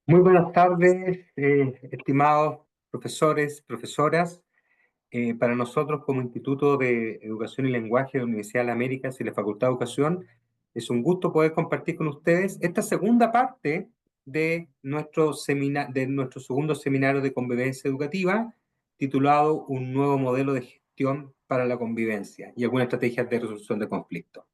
Muy buenas tardes, estimados profesores, profesoras. Para nosotros como Instituto de Educación y Lenguaje de la Universidad de las Américas y la Facultad de Educación, es un gusto poder compartir con ustedes esta segunda parte de nuestro segundo seminario de convivencia educativa, titulado Un nuevo modelo de gestión para la convivencia y algunas estrategias de resolución de conflictos.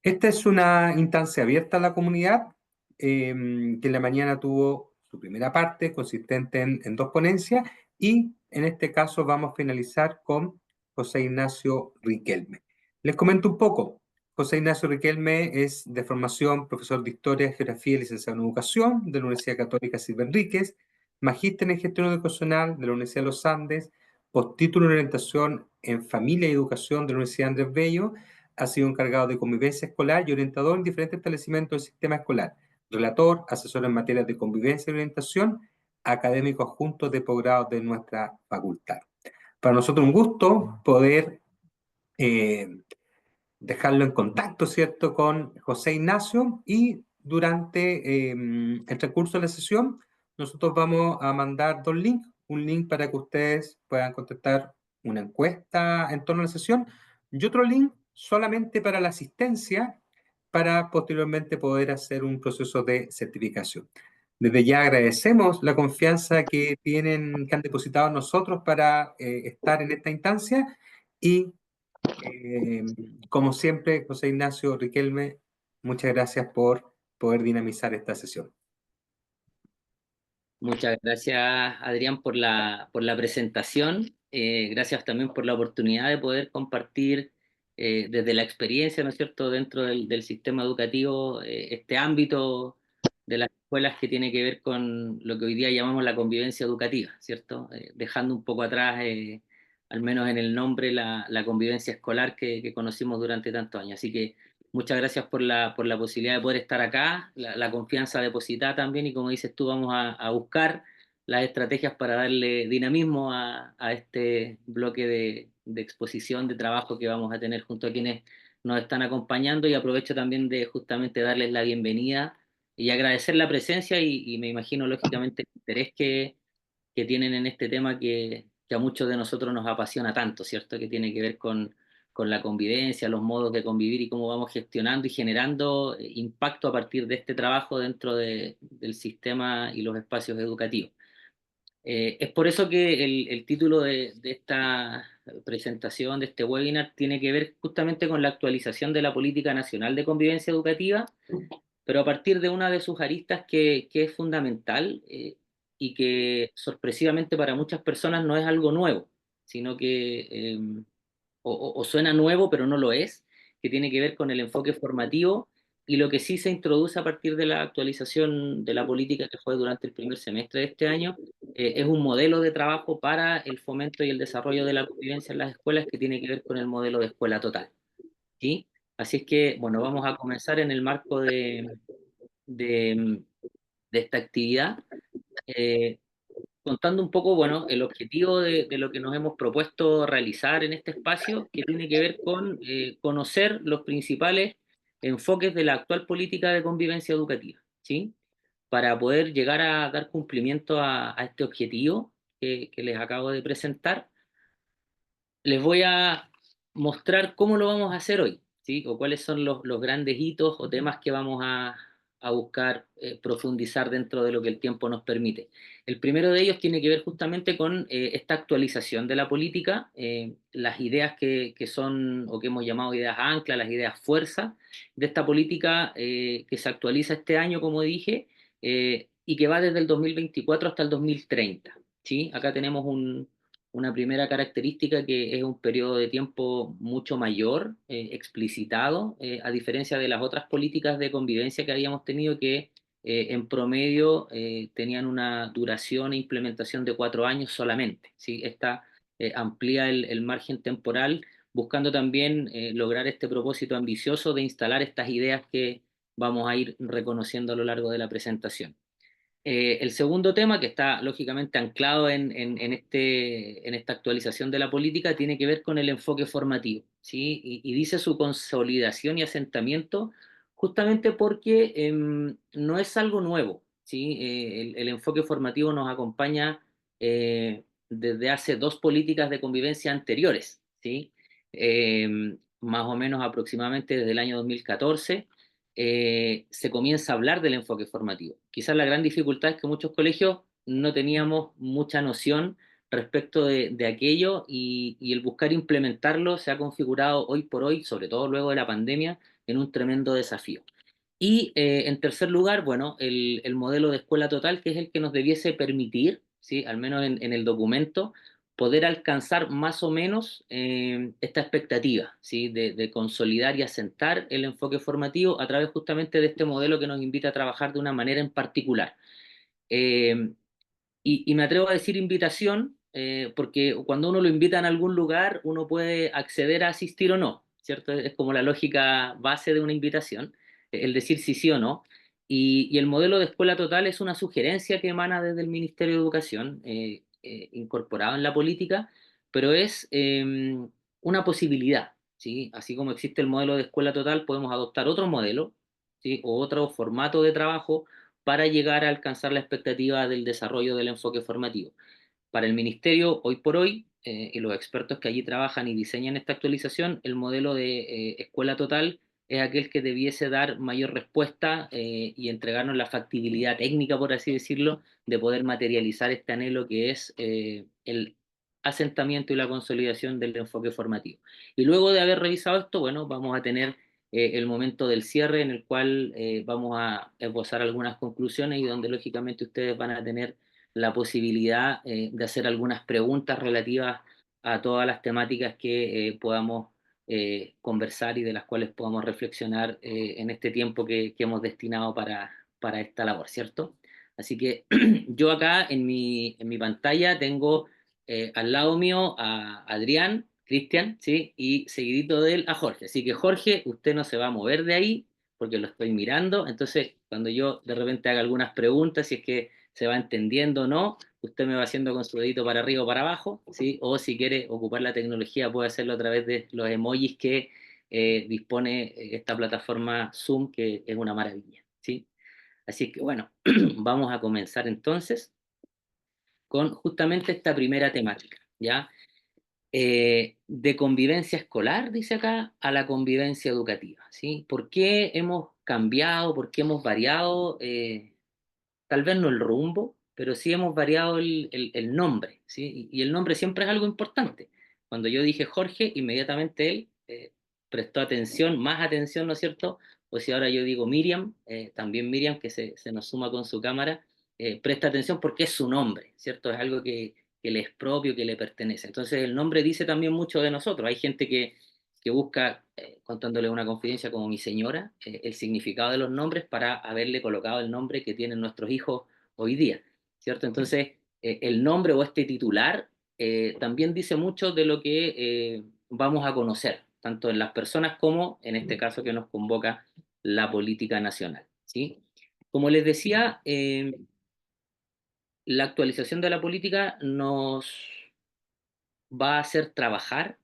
Esta es una instancia abierta a la comunidad, que en la mañana tuvo su primera parte, consistente en dos ponencias, y en este caso vamos a finalizar con José Ignacio Riquelme. Les comento un poco. José Ignacio Riquelme es de formación profesor de Historia, Geografía y licenciado en Educación de la Universidad Católica Silva Enríquez, magíster en Gestión Educacional de la Universidad de los Andes, postítulo en Orientación en Familia y Educación de la Universidad Andrés Bello. Ha sido encargado de convivencia escolar y orientador en diferentes establecimientos del sistema escolar, relator, asesor en materias de convivencia y orientación, académico adjunto de posgrado de nuestra facultad. Para nosotros un gusto poder eh, dejarlo en contacto, ¿cierto?, con José Ignacio, y durante el transcurso de la sesión nosotros vamos a mandar dos links, un link para que ustedes puedan contestar una encuesta en torno a la sesión y otro link solamente para la asistencia, para posteriormente poder hacer un proceso de certificación. Desde ya agradecemos la confianza que tienen, que han depositado en nosotros para estar en esta instancia, y eh, como siempre, José Ignacio Riquelme, muchas gracias por poder dinamizar esta sesión. Muchas gracias, Adrián, por la presentación. Gracias también por la oportunidad de poder compartir desde la experiencia, ¿no es cierto?, dentro del sistema educativo, este ámbito de las escuelas que tiene que ver con lo que hoy día llamamos la convivencia educativa, ¿cierto? Dejando un poco atrás, al menos en el nombre, la convivencia escolar que conocimos durante tantos años. Así que muchas gracias por la posibilidad de poder estar acá, la confianza depositada también, y como dices tú, vamos a buscar las estrategias para darle dinamismo a este bloque de exposición, de trabajo que vamos a tener junto a quienes nos están acompañando, y aprovecho también de justamente darles la bienvenida y agradecer la presencia y me imagino lógicamente el interés que tienen en este tema que a muchos de nosotros nos apasiona tanto, ¿cierto? Que tiene que ver con la convivencia, los modos de convivir y cómo vamos gestionando y generando impacto a partir de este trabajo dentro del sistema y los espacios educativos. Es por eso que el título de esta presentación, de este webinar, tiene que ver justamente con la actualización de la Política Nacional de Convivencia Educativa, pero a partir de una de sus aristas que es fundamental, y que sorpresivamente para muchas personas no es algo nuevo, sino que o suena nuevo pero no lo es, que tiene que ver con el enfoque formativo y lo que sí se introduce a partir de la actualización de la política que fue durante el primer semestre de este año. Es un modelo de trabajo para el fomento y el desarrollo de la convivencia en las escuelas que tiene que ver con el modelo de escuela total, ¿sí? Así es que, bueno, vamos a comenzar en el marco de, de esta actividad, eh, contando un poco, bueno, el objetivo de lo que nos hemos propuesto realizar en este espacio, que tiene que ver con conocer los principales enfoques de la actual política de convivencia educativa, ¿sí? Para poder llegar a dar cumplimiento a este objetivo que les acabo de presentar, les voy a mostrar cómo lo vamos a hacer hoy, ¿sí? O cuáles son los grandes hitos o temas que vamos a buscar profundizar dentro de lo que el tiempo nos permite. El primero de ellos tiene que ver justamente con esta actualización de la política, las ideas que son, o que hemos llamado ideas ancla, las ideas fuerza de esta política, que se actualiza este año, como dije, y que va desde el 2024 hasta el 2030, ¿sí? Acá tenemos una primera característica, que es un periodo de tiempo mucho mayor, explicitado, a diferencia de las otras políticas de convivencia que habíamos tenido, que en promedio tenían una duración e implementación de 4 años solamente, ¿sí? Esta amplía el margen temporal, buscando también lograr este propósito ambicioso de instalar estas ideas que vamos a ir reconociendo a lo largo de la presentación. El segundo tema, que está lógicamente anclado en esta actualización de la política, tiene que ver con el enfoque formativo, ¿sí? Y dice su consolidación y asentamiento justamente porque no es algo nuevo, ¿sí? El enfoque formativo nos acompaña desde hace dos políticas de convivencia anteriores, ¿sí? Más o menos aproximadamente desde el año 2014 se comienza a hablar del enfoque formativo. Quizás la gran dificultad es que muchos colegios no teníamos mucha noción respecto de aquello y el buscar implementarlo se ha configurado hoy por hoy, sobre todo luego de la pandemia, en un tremendo desafío. Y en tercer lugar, bueno, el modelo de escuela total, que es el que nos debiese permitir, ¿sí? Al menos en el documento, poder alcanzar más o menos esta expectativa, ¿sí? De consolidar y asentar el enfoque formativo a través justamente de este modelo que nos invita a trabajar de una manera en particular. Eh, y me atrevo a decir invitación, porque cuando uno lo invita en algún lugar, uno puede acceder a asistir o no, ¿cierto? Es como la lógica base de una invitación, el decir sí, sí o no. Y el modelo de escuela total es una sugerencia que emana desde el Ministerio de Educación, incorporado en la política, pero es una posibilidad, ¿sí? Así como existe el modelo de escuela total, podemos adoptar otro modelo, ¿sí? O otro formato de trabajo para llegar a alcanzar la expectativa del desarrollo del enfoque formativo. Para el Ministerio, hoy por hoy, y los expertos que allí trabajan y diseñan esta actualización, el modelo de escuela total es aquel que debiese dar mayor respuesta y entregarnos la factibilidad técnica, por así decirlo, de poder materializar este anhelo que es el asentamiento y la consolidación del enfoque formativo. Y luego de haber revisado esto, bueno, vamos a tener el momento del cierre en el cual vamos a esbozar algunas conclusiones y donde lógicamente ustedes van a tener la posibilidad de hacer algunas preguntas relativas a todas las temáticas que podamos conversar y de las cuales podamos reflexionar en este tiempo que hemos destinado para esta labor, ¿cierto? Así que yo acá en mi pantalla tengo al lado mío a Adrián, Cristian, ¿sí? Y seguidito de él a Jorge. Así que Jorge, usted no se va a mover de ahí porque lo estoy mirando. Entonces, cuando yo de repente haga algunas preguntas, si es que se va entendiendo o no, usted me va haciendo con su dedito para arriba o para abajo, ¿sí? O si quiere ocupar la tecnología, puede hacerlo a través de los emojis que dispone esta plataforma Zoom, que es una maravilla, ¿sí? Así que bueno, vamos a comenzar entonces con justamente esta primera temática, ¿ya? De convivencia escolar, dice acá, a la convivencia educativa, ¿sí? ¿Por qué hemos cambiado, por qué hemos variado? Tal vez no el rumbo, pero sí hemos variado el nombre, ¿sí? Y el nombre siempre es algo importante. Cuando yo dije Jorge, inmediatamente él prestó atención, más atención, ¿no es cierto? O si ahora yo digo Miriam, también Miriam, que se nos suma con su cámara, presta atención porque es su nombre, ¿cierto? Es algo que le es propio, que le pertenece. Entonces el nombre dice también mucho de nosotros. Hay gente que busca, contándole una confidencia como mi señora, el significado de los nombres para haberle colocado el nombre que tienen nuestros hijos hoy día, ¿cierto? Entonces, el nombre o este titular también dice mucho de lo que vamos a conocer, tanto en las personas como en este caso que nos convoca la política nacional, ¿sí? Como les decía, la actualización de la política nos va a hacer trabajar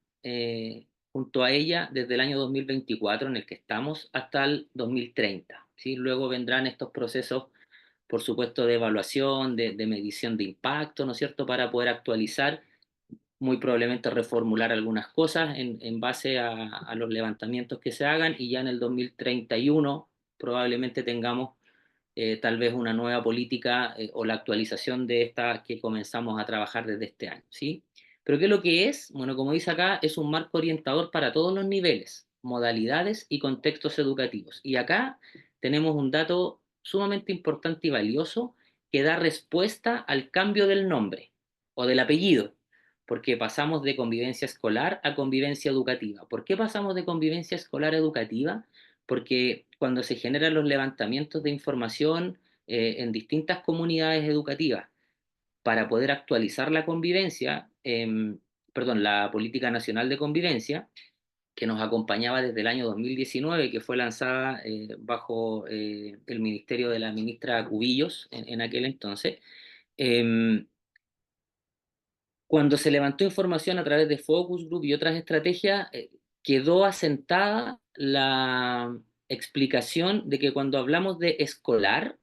junto a ella desde el año 2024 en el que estamos hasta el 2030, ¿sí? Luego vendrán estos procesos, por supuesto, de evaluación, de medición de impacto, ¿no es cierto?, para poder actualizar, muy probablemente reformular algunas cosas en base a los levantamientos que se hagan y ya en el 2031 probablemente tengamos tal vez una nueva política o la actualización de esta que comenzamos a trabajar desde este año, ¿sí? Pero ¿qué es lo que es? Bueno, como dice acá, es un marco orientador para todos los niveles, modalidades y contextos educativos. Y acá tenemos un dato sumamente importante y valioso que da respuesta al cambio del nombre o del apellido, porque pasamos de convivencia escolar a convivencia educativa. ¿Por qué pasamos de convivencia escolar a educativa? Porque cuando se generan los levantamientos de información en distintas comunidades educativas para poder actualizar la convivencia, perdón, la Política Nacional de Convivencia, que nos acompañaba desde el año 2019, que fue lanzada bajo el ministerio de la ministra Cubillos en aquel entonces, eh, cuando se levantó información a través de focus group y otras estrategias, quedó asentada la explicación de que cuando hablamos de escolar,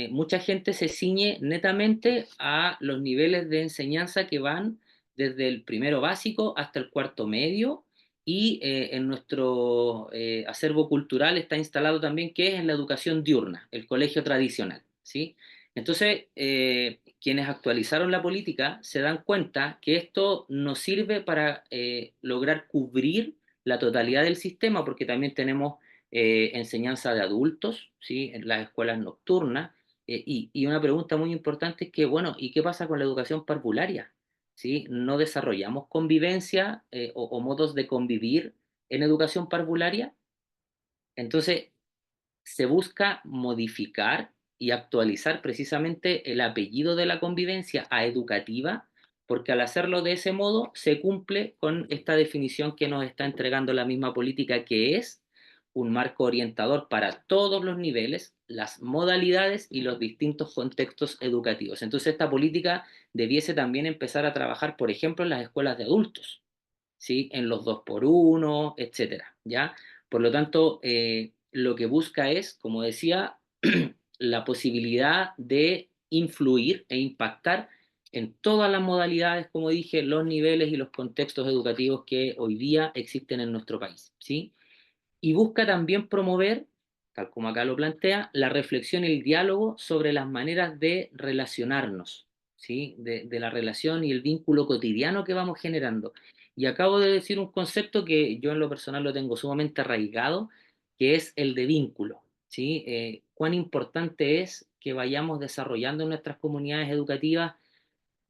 mucha gente se ciñe netamente a los niveles de enseñanza que van desde el primero básico hasta el cuarto medio, y en nuestro acervo cultural está instalado también que es en la educación diurna, el colegio tradicional, ¿sí? Entonces, quienes actualizaron la política se dan cuenta que esto no sirve para lograr cubrir la totalidad del sistema, porque también tenemos enseñanza de adultos, ¿sí? En las escuelas nocturnas, y una pregunta muy importante es que, bueno, ¿y qué pasa con la educación parvularia? ¿Sí? ¿No desarrollamos convivencia o modos de convivir en educación parvularia? Entonces, se busca modificar y actualizar precisamente el apellido de la convivencia a educativa, porque al hacerlo de ese modo se cumple con esta definición que nos está entregando la misma política, que es un marco orientador para todos los niveles, las modalidades y los distintos contextos educativos. Entonces esta política debiese también empezar a trabajar, por ejemplo, en las escuelas de adultos, ¿sí? En los 2x1, etcétera, ¿ya? Por lo tanto, lo que busca es, como decía, la posibilidad de influir e impactar en todas las modalidades, como dije, los niveles y los contextos educativos que hoy día existen en nuestro país, ¿sí? Y busca también promover, tal como acá lo plantea, la reflexión y el diálogo sobre las maneras de relacionarnos, ¿sí? De la relación y el vínculo cotidiano que vamos generando. Y acabo de decir un concepto que yo en lo personal lo tengo sumamente arraigado, que es el de vínculo, ¿sí? Cuán importante es que vayamos desarrollando en nuestras comunidades educativas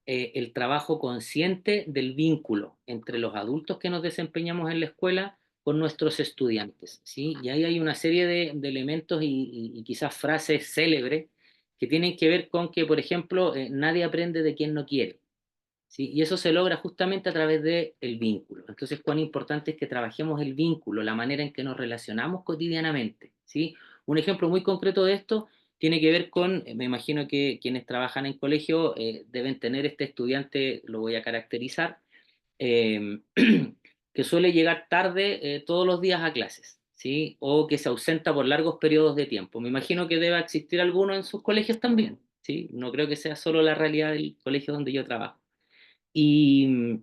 el trabajo consciente del vínculo entre los adultos que nos desempeñamos en la escuela con nuestros estudiantes, ¿sí? Y ahí hay una serie de elementos y quizás frases célebres que tienen que ver con que, por ejemplo, nadie aprende de quien no quiere, ¿sí? Y eso se logra justamente a través del vínculo. Entonces, cuán importante es que trabajemos el vínculo, la manera en que nos relacionamos cotidianamente, ¿sí? Un ejemplo muy concreto de esto tiene que ver con, me imagino que quienes trabajan en colegio deben tener este estudiante, lo voy a caracterizar, eh, que suele llegar tarde todos los días a clases, ¿sí? O que se ausenta por largos periodos de tiempo. Me imagino que deba existir alguno en sus colegios también, ¿sí? No creo que sea solo la realidad del colegio donde yo trabajo. Y,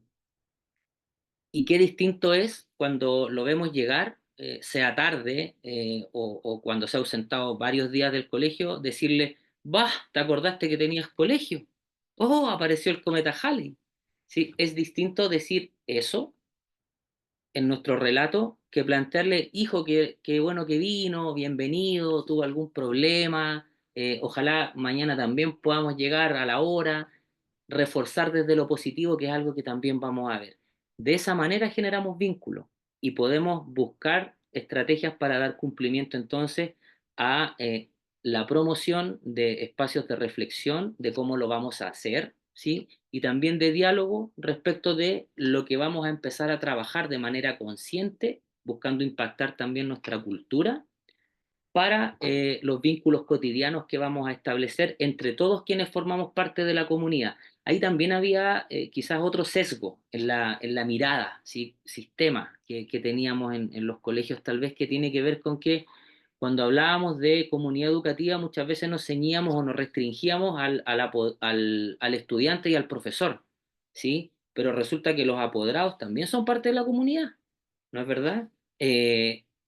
y qué distinto es cuando lo vemos llegar, sea tarde o cuando se ha ausentado varios días del colegio, decirle, bah, ¿te acordaste que tenías colegio? Oh, apareció el cometa Halley. Sí, es distinto decir eso en nuestro relato que plantearle, hijo, que bueno que vino, bienvenido, tuvo algún problema, ojalá mañana también podamos llegar a la hora, reforzar desde lo positivo, que es algo que también vamos a ver. De esa manera generamos vínculos y podemos buscar estrategias para dar cumplimiento entonces a la promoción de espacios de reflexión de cómo lo vamos a hacer, ¿sí? Y también de diálogo respecto de lo que vamos a empezar a trabajar de manera consciente, buscando impactar también nuestra cultura para los vínculos cotidianos que vamos a establecer entre todos quienes formamos parte de la comunidad. Ahí también había quizás otro sesgo en la mirada, ¿sí? Sistema que teníamos en los colegios, tal vez que tiene que ver con que cuando hablábamos de comunidad educativa muchas veces nos ceñíamos o nos restringíamos al estudiante y al profesor, ¿sí? Pero resulta que los apoderados también son parte de la comunidad, ¿no es verdad?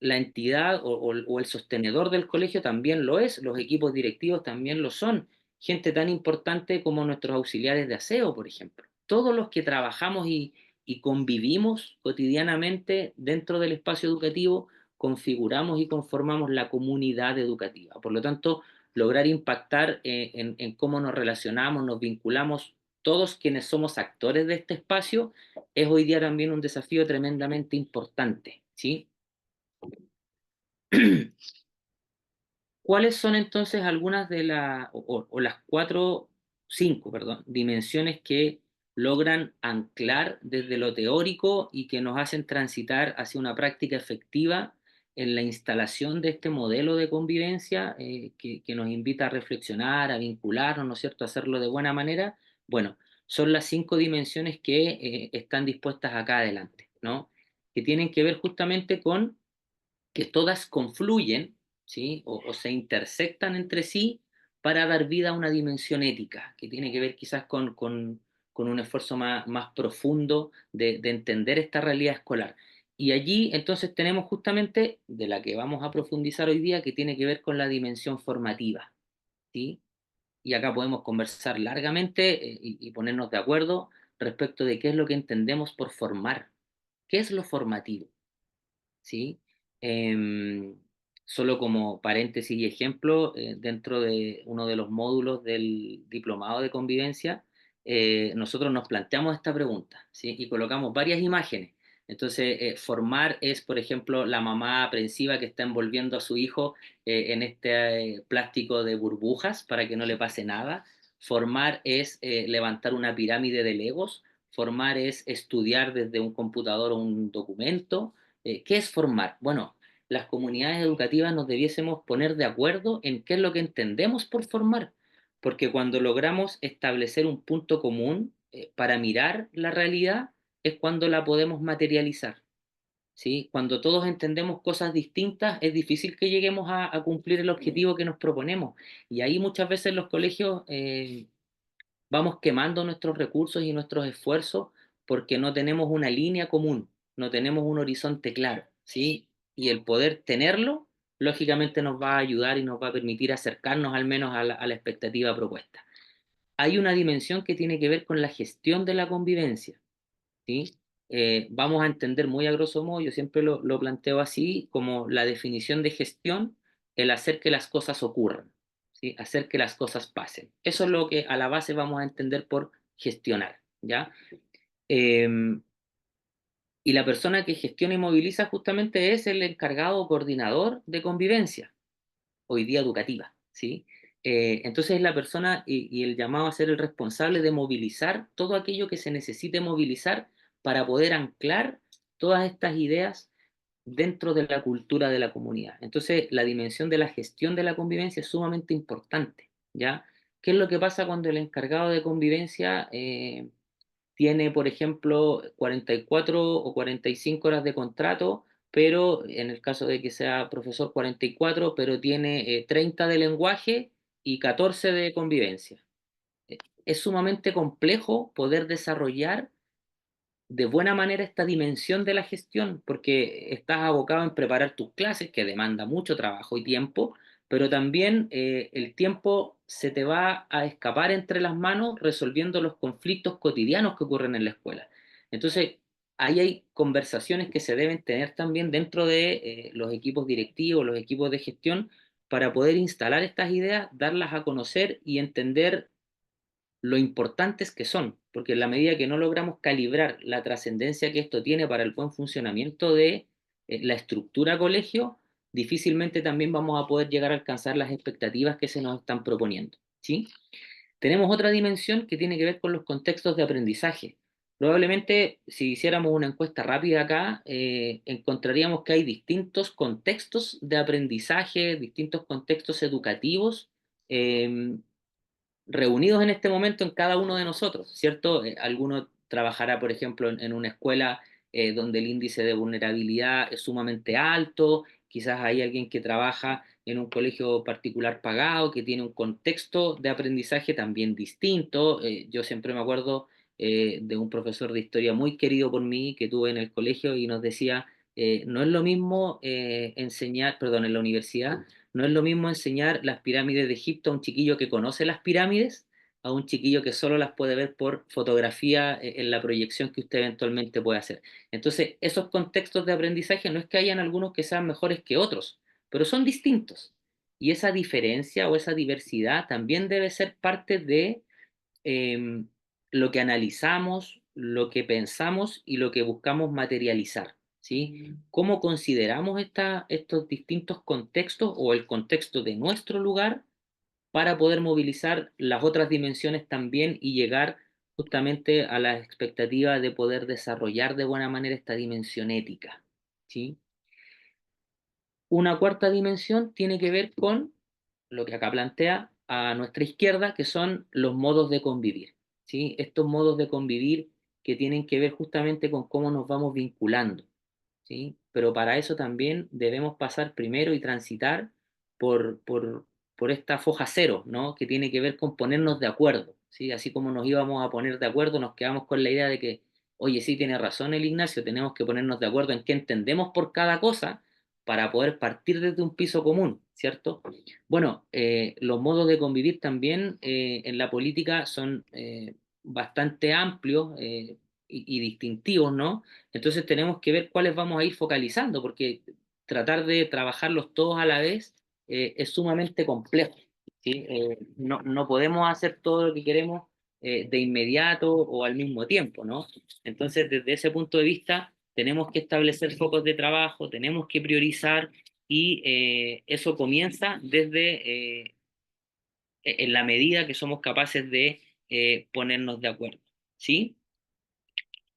La entidad o el sostenedor del colegio también lo es, los equipos directivos también lo son, gente tan importante como nuestros auxiliares de aseo, por ejemplo. Todos los que trabajamos y convivimos cotidianamente dentro del espacio educativo, configuramos y conformamos la comunidad educativa. Por lo tanto, lograr impactar en cómo nos relacionamos, nos vinculamos todos quienes somos actores de este espacio es hoy día también un desafío tremendamente importante, ¿sí? ¿Cuáles son entonces algunas de las, o las cuatro, cinco, perdón, dimensiones que logran anclar desde lo teórico y que nos hacen transitar hacia una práctica efectiva en la instalación de este modelo de convivencia que nos invita a reflexionar, a vincularnos, ¿no es cierto?, a hacerlo de buena manera? Bueno, son las cinco dimensiones que están dispuestas acá adelante, ¿no? Que tienen que ver justamente con que todas confluyen, ¿sí? O se intersectan entre sí para dar vida a una dimensión ética, que tiene que ver quizás con un esfuerzo más profundo de entender esta realidad escolar. Y allí entonces tenemos justamente de la que vamos a profundizar hoy día, que tiene que ver con la dimensión formativa, ¿sí? Y acá podemos conversar largamente y ponernos de acuerdo respecto de qué es lo que entendemos por formar, qué es lo formativo, ¿sí? Em, Solo como paréntesis y ejemplo, dentro de uno de los módulos del diplomado de convivencia, nosotros nos planteamos esta pregunta, ¿sí? Y colocamos varias imágenes. Entonces, formar es, por ejemplo, la mamá aprensiva que está envolviendo a su hijo en este plástico de burbujas para que no le pase nada. Formar es levantar una pirámide de legos. Formar es estudiar desde un computador o un documento. ¿Qué es formar? Bueno, las comunidades educativas nos debiésemos poner de acuerdo en qué es lo que entendemos por formar, porque cuando logramos establecer un punto común para mirar la realidad, es cuando la podemos materializar, ¿sí? Cuando todos entendemos cosas distintas, es difícil que lleguemos a cumplir el objetivo que nos proponemos. Y ahí muchas veces los colegios vamos quemando nuestros recursos y nuestros esfuerzos porque no tenemos una línea común, no tenemos un horizonte claro, ¿sí? Y el poder tenerlo, lógicamente nos va a ayudar y nos va a permitir acercarnos al menos a la expectativa propuesta. Hay una dimensión que tiene que ver con la gestión de la convivencia, ¿sí? Vamos a entender muy a grosso modo, yo siempre lo planteo así, como la definición de gestión, el hacer que las cosas ocurran, ¿sí? Hacer que las cosas pasen. Eso es lo que a la base vamos a entender por gestionar, ¿ya? Eh, y la persona que gestiona y moviliza justamente es el encargado o coordinador de convivencia, hoy día educativa, ¿sí? Entonces es la persona y el llamado a ser el responsable de movilizar todo aquello que se necesite movilizar para poder anclar todas estas ideas dentro de la cultura de la comunidad. Entonces la dimensión de la gestión de la convivencia es sumamente importante, ¿ya? ¿Qué es lo que pasa cuando el encargado de convivencia tiene, por ejemplo, 44 o 45 horas de contrato, pero en el caso de que sea profesor 44, pero tiene 30 de lenguaje y 14 de convivencia? Es sumamente complejo poder desarrollar de buena manera esta dimensión de la gestión, porque estás abocado en preparar tus clases, que demanda mucho trabajo y tiempo, pero también el tiempo se te va a escapar entre las manos resolviendo los conflictos cotidianos que ocurren en la escuela. Entonces, ahí hay conversaciones que se deben tener también dentro de los equipos directivos, los equipos de gestión, para poder instalar estas ideas, darlas a conocer y entender lo importantes que son, porque en la medida que no logramos calibrar la trascendencia que esto tiene para el buen funcionamiento de la estructura colegio, difícilmente también vamos a poder llegar a alcanzar las expectativas que se nos están proponiendo, ¿sí? Tenemos otra dimensión que tiene que ver con los contextos de aprendizaje. Probablemente, si hiciéramos una encuesta rápida acá, encontraríamos que hay distintos contextos de aprendizaje, distintos contextos educativos, eh, reunidos en este momento en cada uno de nosotros, ¿cierto? Alguno trabajará, por ejemplo, en una escuela donde el índice de vulnerabilidad es sumamente alto, quizás hay alguien que trabaja en un colegio particular pagado, que tiene un contexto de aprendizaje también distinto. Yo siempre me acuerdo de un profesor de historia muy querido por mí que tuve en el colegio y nos decía, no es lo mismo enseñar, perdón, en la universidad, no es lo mismo enseñar las pirámides de Egipto a un chiquillo que conoce las pirámides a un chiquillo que solo las puede ver por fotografía en la proyección que usted eventualmente puede hacer. Entonces, esos contextos de aprendizaje no es que hayan algunos que sean mejores que otros, pero son distintos. Y esa diferencia o esa diversidad también debe ser parte de eh, lo que analizamos, lo que pensamos y lo que buscamos materializar, ¿sí? ¿Cómo consideramos estos distintos contextos o el contexto de nuestro lugar para poder movilizar las otras dimensiones también y llegar justamente a la expectativa de poder desarrollar de buena manera esta dimensión ética, ¿sí? Una cuarta dimensión tiene que ver con lo que acá plantea a nuestra izquierda, que son los modos de convivir, ¿sí? Estos modos de convivir que tienen que ver justamente con cómo nos vamos vinculando, ¿sí? Pero para eso también debemos pasar primero y transitar por por esta foja cero, ¿no? Que tiene que ver con ponernos de acuerdo, ¿sí? Así como nos íbamos a poner de acuerdo, nos quedamos con la idea de que, oye, sí, tiene razón el Ignacio, tenemos que ponernos de acuerdo en qué entendemos por cada cosa para poder partir desde un piso común, ¿cierto? Bueno, los modos de convivir también en la política son bastante amplios y distintivos, ¿no? Entonces tenemos que ver cuáles vamos a ir focalizando, porque tratar de trabajarlos todos a la vez es sumamente complejo, ¿sí? No podemos hacer todo lo que queremos de inmediato o al mismo tiempo, ¿no? Entonces, desde ese punto de vista, tenemos que establecer focos de trabajo, tenemos que priorizar y eso comienza desde en la medida que somos capaces de ponernos de acuerdo, ¿sí?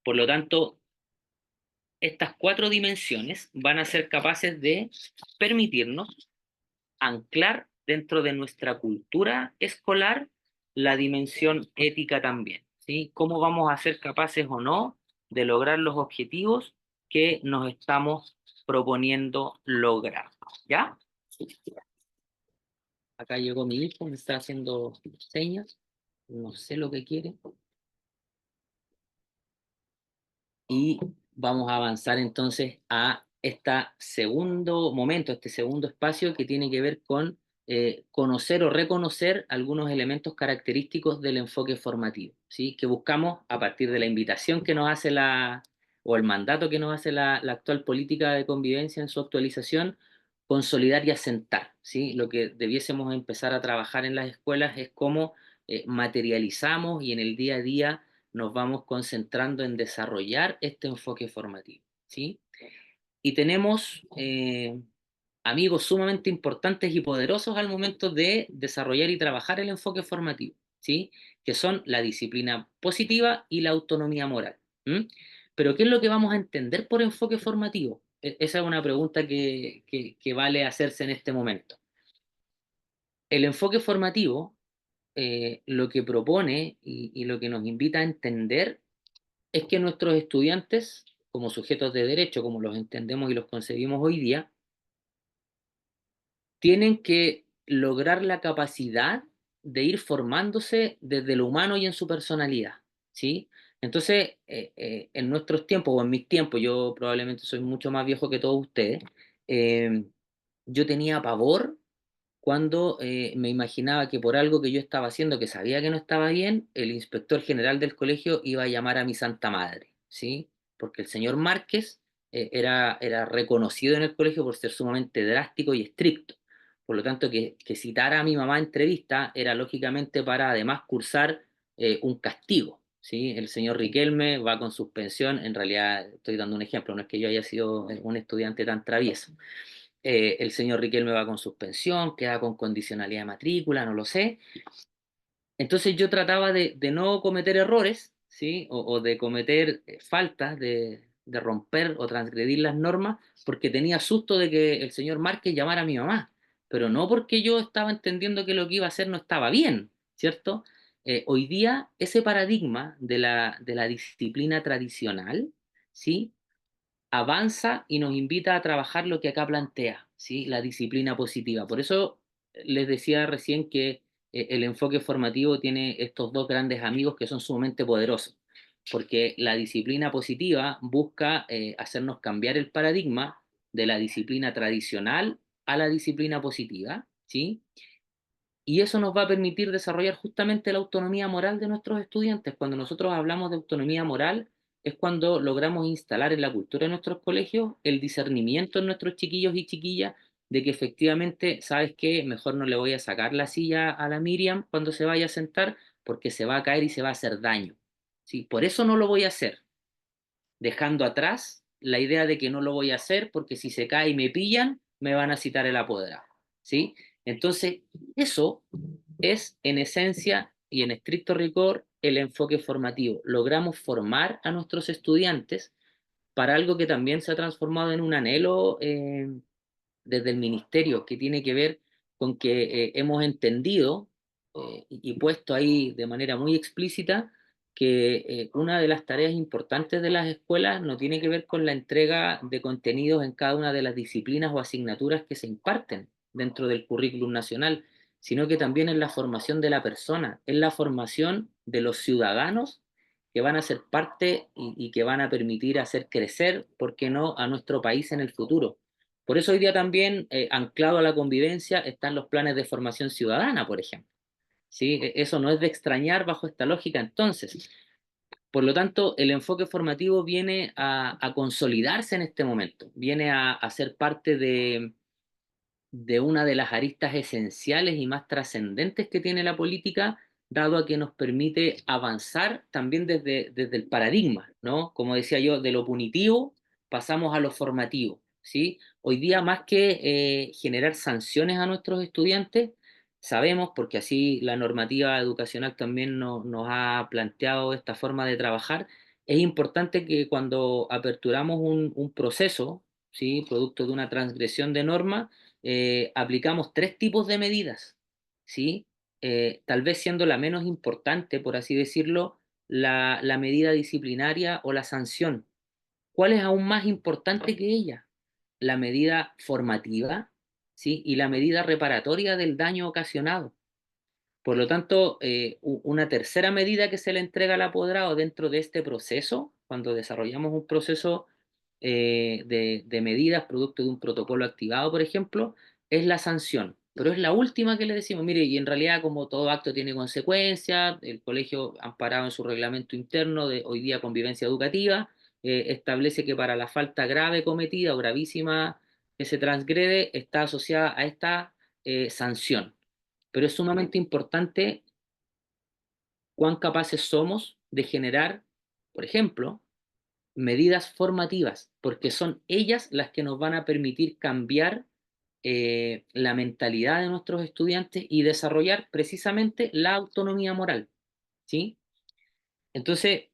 Por lo tanto, estas cuatro dimensiones van a ser capaces de permitirnos anclar dentro de nuestra cultura escolar la dimensión ética también, ¿sí? ¿Cómo vamos a ser capaces o no de lograr los objetivos que nos estamos proponiendo lograr? ¿Ya? Acá llegó mi hijo, me está haciendo señas, no sé lo que quiere. Y vamos a avanzar entonces a este segundo momento, este segundo espacio que tiene que ver con conocer o reconocer algunos elementos característicos del enfoque formativo, ¿sí? Que buscamos a partir de la invitación que nos hace o el mandato que nos hace la actual política de convivencia en su actualización, consolidar y asentar, ¿sí? Lo que debiésemos empezar a trabajar en las escuelas es cómo materializamos y en el día a día nos vamos concentrando en desarrollar este enfoque formativo, ¿sí? Y tenemos amigos sumamente importantes y poderosos al momento de desarrollar y trabajar el enfoque formativo, ¿sí? Que son la disciplina positiva y la autonomía moral. ¿M? Pero ¿qué es lo que vamos a entender por enfoque formativo? Esa es una pregunta que vale hacerse en este momento. El enfoque formativo lo que propone y lo que nos invita a entender es que nuestros estudiantes, como sujetos de derecho, como los entendemos y los concebimos hoy día, tienen que lograr la capacidad de ir formándose desde lo humano y en su personalidad, ¿sí? Entonces, en nuestros tiempos o en mis tiempos, yo probablemente soy mucho más viejo que todos ustedes, eh, yo tenía pavor cuando me imaginaba que por algo que yo estaba haciendo, que sabía que no estaba bien, el inspector general del colegio iba a llamar a mi santa madre, ¿sí? Porque el señor Márquez era reconocido en el colegio por ser sumamente drástico y estricto. Por lo tanto, que citara a mi mamá en entrevista era lógicamente para además cursar un castigo, ¿sí? El señor Riquelme va con suspensión, en realidad estoy dando un ejemplo, no es que yo haya sido un estudiante tan travieso. El señor Riquelme va con suspensión, queda con condicionalidad de matrícula, no lo sé. Entonces yo trataba de no cometer errores, ¿sí? O de cometer faltas, de romper o transgredir las normas, porque tenía susto de que el señor Márquez llamara a mi mamá, pero no porque yo estaba entendiendo que lo que iba a hacer no estaba bien, ¿cierto? Hoy día ese paradigma de la disciplina tradicional, ¿sí? Avanza y nos invita a trabajar lo que acá plantea, ¿sí? La disciplina positiva. Por eso les decía recién que el enfoque formativo tiene estos dos grandes amigos que son sumamente poderosos, porque la disciplina positiva busca hacernos cambiar el paradigma de la disciplina tradicional a la disciplina positiva, ¿sí? Y eso nos va a permitir desarrollar justamente la autonomía moral de nuestros estudiantes. Cuando nosotros hablamos de autonomía moral, es cuando logramos instalar en la cultura de nuestros colegios el discernimiento en nuestros chiquillos y chiquillas de que efectivamente, ¿sabes qué? Mejor no le voy a sacar la silla a la Miriam cuando se vaya a sentar porque se va a caer y se va a hacer daño. ¿Sí? Por eso no lo voy a hacer, dejando atrás la idea de que no lo voy a hacer porque si se cae y me pillan, me van a citar el apoderado. ¿Sí? Entonces, eso es en esencia y en estricto rigor el enfoque formativo. Logramos formar a nuestros estudiantes para algo que también se ha transformado en un anhelo desde el ministerio, que tiene que ver con que hemos entendido y puesto ahí de manera muy explícita que una de las tareas importantes de las escuelas no tiene que ver con la entrega de contenidos en cada una de las disciplinas o asignaturas que se imparten dentro del currículum nacional, sino que también en la formación de la persona, en la formación de los ciudadanos que van a ser parte y que van a permitir hacer crecer, ¿por qué no?, a nuestro país en el futuro. Por eso hoy día también, anclado a la convivencia, están los planes de formación ciudadana, por ejemplo. ¿Sí? Eso no es de extrañar bajo esta lógica entonces. Por lo tanto, el enfoque formativo viene a consolidarse en este momento, viene a ser parte de una de las aristas esenciales y más trascendentes que tiene la política, dado a que nos permite avanzar también desde el paradigma, ¿no? Como decía yo, de lo punitivo pasamos a lo formativo, ¿sí? Hoy día, más que generar sanciones a nuestros estudiantes, sabemos, porque así la normativa educacional también nos ha planteado esta forma de trabajar, es importante que cuando aperturamos un proceso, ¿sí?, producto de una transgresión de norma, aplicamos tres tipos de medidas, ¿sí? Tal vez siendo la menos importante, por así decirlo, la medida disciplinaria o la sanción. ¿Cuál es aún más importante que ella? La medida formativa, ¿sí?, y la medida reparatoria del daño ocasionado. Por lo tanto, una tercera medida que se le entrega al apoderado dentro de este proceso, cuando desarrollamos un proceso de medidas producto de un protocolo activado, por ejemplo, es la sanción. Pero es la última que le decimos, mire, y en realidad como todo acto tiene consecuencias, el colegio, amparado en su reglamento interno de hoy día convivencia educativa, establece que para la falta grave cometida o gravísima que se transgrede, está asociada a esta sanción. Pero es sumamente importante cuán capaces somos de generar, por ejemplo, medidas formativas, porque son ellas las que nos van a permitir cambiar la mentalidad de nuestros estudiantes y desarrollar precisamente la autonomía moral, ¿sí? Entonces,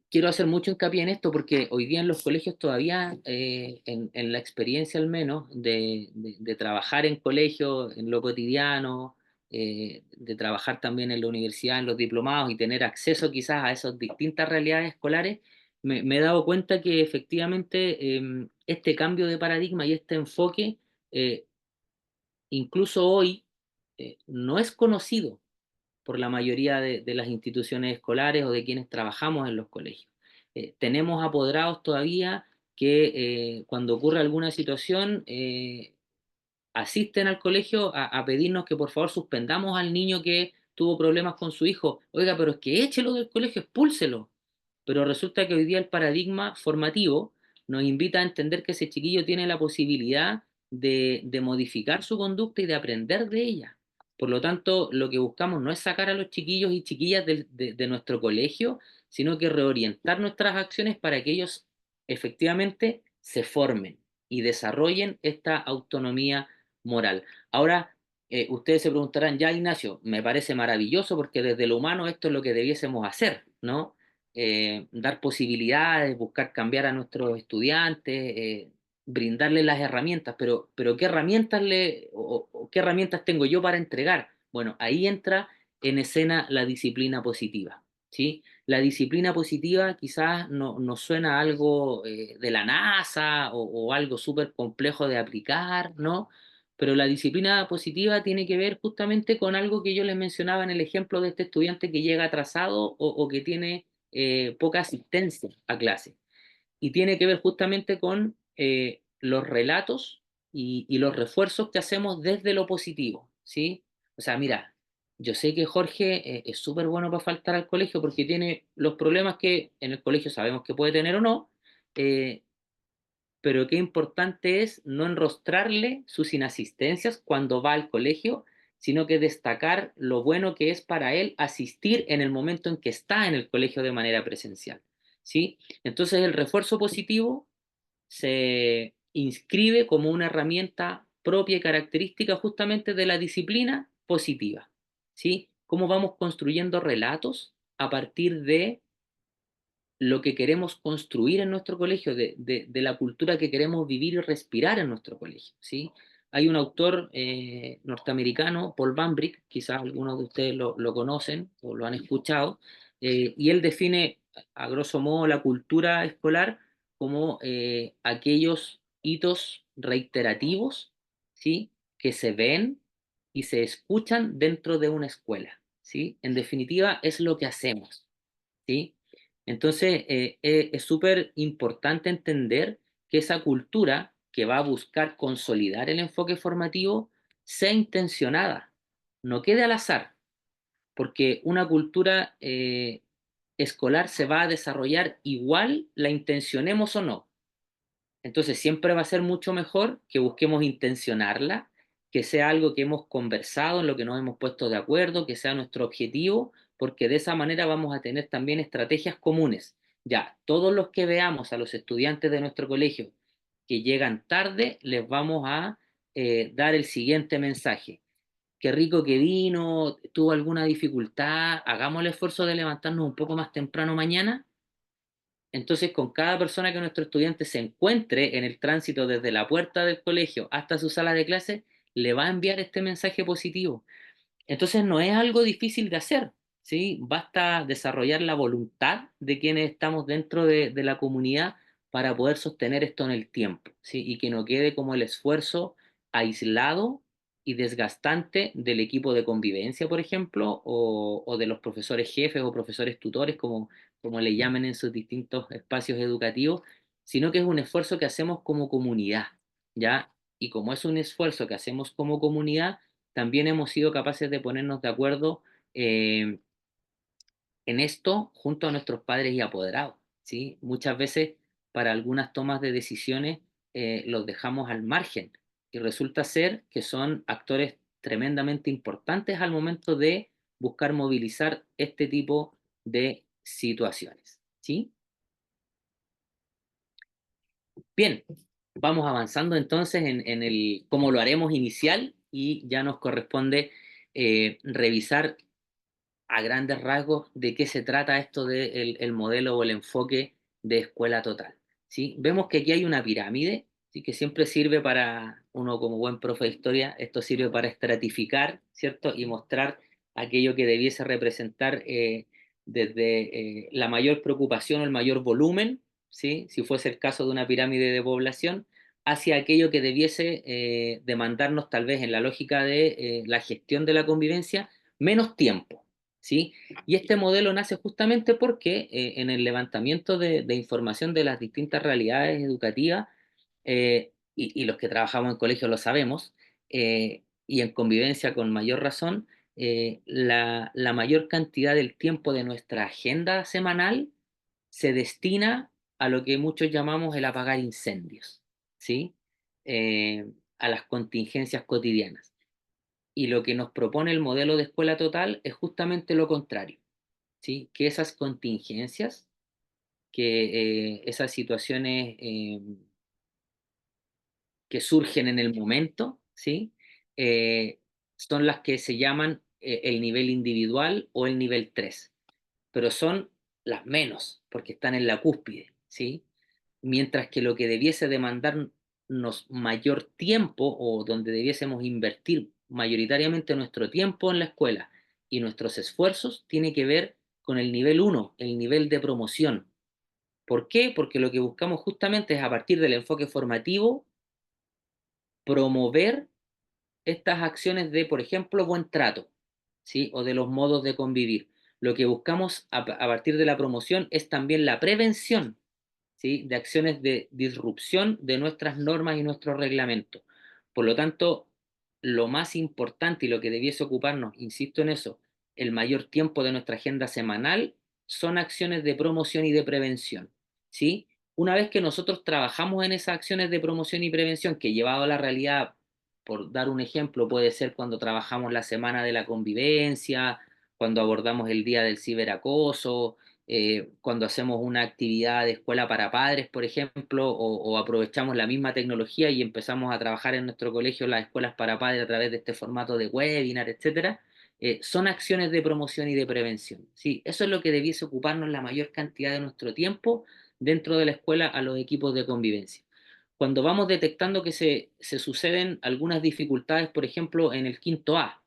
quiero hacer mucho hincapié en esto porque hoy día en los colegios todavía, en la experiencia al menos de trabajar en colegios, en lo cotidiano, de trabajar también en la universidad, en los diplomados y tener acceso quizás a esas distintas realidades escolares, me he dado cuenta que efectivamente este cambio de paradigma y este enfoque, eh, incluso hoy, no es conocido por la mayoría de las instituciones escolares o de quienes trabajamos en los colegios. Tenemos apoderados todavía que cuando ocurre alguna situación asisten al colegio a pedirnos que por favor suspendamos al niño que tuvo problemas con su hijo. Oiga, pero es que échelo del colegio, expúlselo. Pero resulta que hoy día el paradigma formativo nos invita a entender que ese chiquillo tiene la posibilidad de modificar su conducta y de aprender de ella. Por lo tanto, lo que buscamos no es sacar a los chiquillos y chiquillas de nuestro colegio, sino que reorientar nuestras acciones para que ellos efectivamente se formen y desarrollen esta autonomía moral. Ahora, ustedes se preguntarán, ya Ignacio, me parece maravilloso porque desde lo humano esto es lo que debiésemos hacer, ¿no? Dar posibilidades, buscar cambiar a nuestros estudiantes, brindarles las herramientas, pero ¿qué herramientas o qué herramientas tengo yo para entregar? Bueno, ahí entra en escena la disciplina positiva, ¿sí? La disciplina positiva quizás no suena a algo de la NASA o algo súper complejo de aplicar, ¿no? Pero la disciplina positiva tiene que ver justamente con algo que yo les mencionaba en el ejemplo de este estudiante que llega atrasado o que tiene poca asistencia a clase. Y tiene que ver justamente con los relatos y los refuerzos que hacemos desde lo positivo, ¿sí? O sea, mira, yo sé que Jorge es súper bueno para faltar al colegio porque tiene los problemas que en el colegio sabemos que puede tener o no, eh, pero qué importante es no enrostrarle sus inasistencias cuando va al colegio, sino que destacar lo bueno que es para él asistir en el momento en que está en el colegio de manera presencial, ¿sí? Entonces el refuerzo positivo se inscribe como una herramienta propia y característica justamente de la disciplina positiva, ¿sí? Cómo vamos construyendo relatos a partir de lo que queremos construir en nuestro colegio, de la cultura que queremos vivir y respirar en nuestro colegio, ¿sí? Hay un autor norteamericano, Paul Van Bryk, quizás algunos de ustedes lo conocen o lo han escuchado, y él define a grosso modo la cultura escolar como aquellos hitos reiterativos, ¿sí?, que se ven y se escuchan dentro de una escuela, ¿sí? En definitiva, es lo que hacemos, ¿sí? Entonces, es súper importante entender que esa cultura que va a buscar consolidar el enfoque formativo sea intencionada, no quede al azar, porque una cultura escolar se va a desarrollar igual la intencionemos o no. Entonces siempre va a ser mucho mejor que busquemos intencionarla, que sea algo que hemos conversado, en lo que nos hemos puesto de acuerdo, que sea nuestro objetivo, porque de esa manera vamos a tener también estrategias comunes. Ya, todos los que veamos a los estudiantes de nuestro colegio que llegan tarde, les vamos a dar el siguiente mensaje. Qué rico que vino, tuvo alguna dificultad, hagamos el esfuerzo de levantarnos un poco más temprano mañana. Entonces, con cada persona que nuestro estudiante se encuentre en el tránsito desde la puerta del colegio hasta su sala de clase, le va a enviar este mensaje positivo. Entonces, no es algo difícil de hacer, ¿sí? Basta desarrollar la voluntad de quienes estamos dentro de la comunidad para poder sostener esto en el tiempo, ¿sí? Y que no quede como el esfuerzo aislado y desgastante del equipo de convivencia, por ejemplo, o de los profesores jefes o profesores tutores, como le llamen en sus distintos espacios educativos, sino que es un esfuerzo que hacemos como comunidad, ¿ya? Y como es un esfuerzo que hacemos como comunidad, también hemos sido capaces de ponernos de acuerdo eh, en esto junto a nuestros padres y apoderados, ¿sí? Muchas veces para algunas tomas de decisiones los dejamos al margen y resulta ser que son actores tremendamente importantes al momento de buscar movilizar este tipo de situaciones, ¿sí? Bien, vamos avanzando entonces en el cómo lo haremos inicial y ya nos corresponde revisar a grandes rasgos de qué se trata esto del el modelo o el enfoque de escuela total, ¿sí? Vemos que aquí hay una pirámide, ¿sí? Que siempre sirve para, uno como buen profe de historia, esto sirve para estratificar, ¿cierto? Y mostrar aquello que debiese representar desde la mayor preocupación o el mayor volumen, ¿sí? Si fuese el caso de una pirámide de población, hacia aquello que debiese demandarnos tal vez en la lógica de la gestión de la convivencia, menos tiempo, ¿sí? Y este modelo nace justamente porque en el levantamiento de información de las distintas realidades educativas, y los que trabajamos en colegios lo sabemos, y en convivencia con mayor razón, la mayor cantidad del tiempo de nuestra agenda semanal se destina a lo que muchos llamamos el apagar incendios, ¿sí? A las contingencias cotidianas. Y lo que nos propone el modelo de escuela total es justamente lo contrario, ¿sí? Que esas contingencias, que esas situaciones que surgen en el momento, ¿sí? Son las que se llaman el nivel individual o el nivel 3, pero son las menos, porque están en la cúspide, ¿sí? Mientras que lo que debiese demandarnos mayor tiempo o donde debiésemos invertir mayoritariamente nuestro tiempo en la escuela y nuestros esfuerzos tiene que ver con el nivel uno, el nivel de promoción. ¿Por qué? Porque lo que buscamos justamente es a partir del enfoque formativo promover estas acciones de, por ejemplo, buen trato, ¿sí? O de los modos de convivir. Lo que buscamos a partir de la promoción es también la prevención, ¿sí? De acciones de disrupción de nuestras normas y nuestros reglamentos. Por lo tanto, lo más importante y lo que debiese ocuparnos, insisto en eso, el mayor tiempo de nuestra agenda semanal son acciones de promoción y de prevención, ¿sí? Una vez que nosotros trabajamos en esas acciones de promoción y prevención, que llevado a la realidad, por dar un ejemplo, puede ser cuando trabajamos la semana de la convivencia, cuando abordamos el día del ciberacoso, cuando hacemos una actividad de escuela para padres, por ejemplo, o aprovechamos la misma tecnología y empezamos a trabajar en nuestro colegio las escuelas para padres a través de este formato de webinar, etcétera, son acciones de promoción y de prevención. Sí, eso es lo que debiese ocuparnos la mayor cantidad de nuestro tiempo dentro de la escuela a los equipos de convivencia. Cuando vamos detectando que se suceden algunas dificultades, por ejemplo, en el quinto A,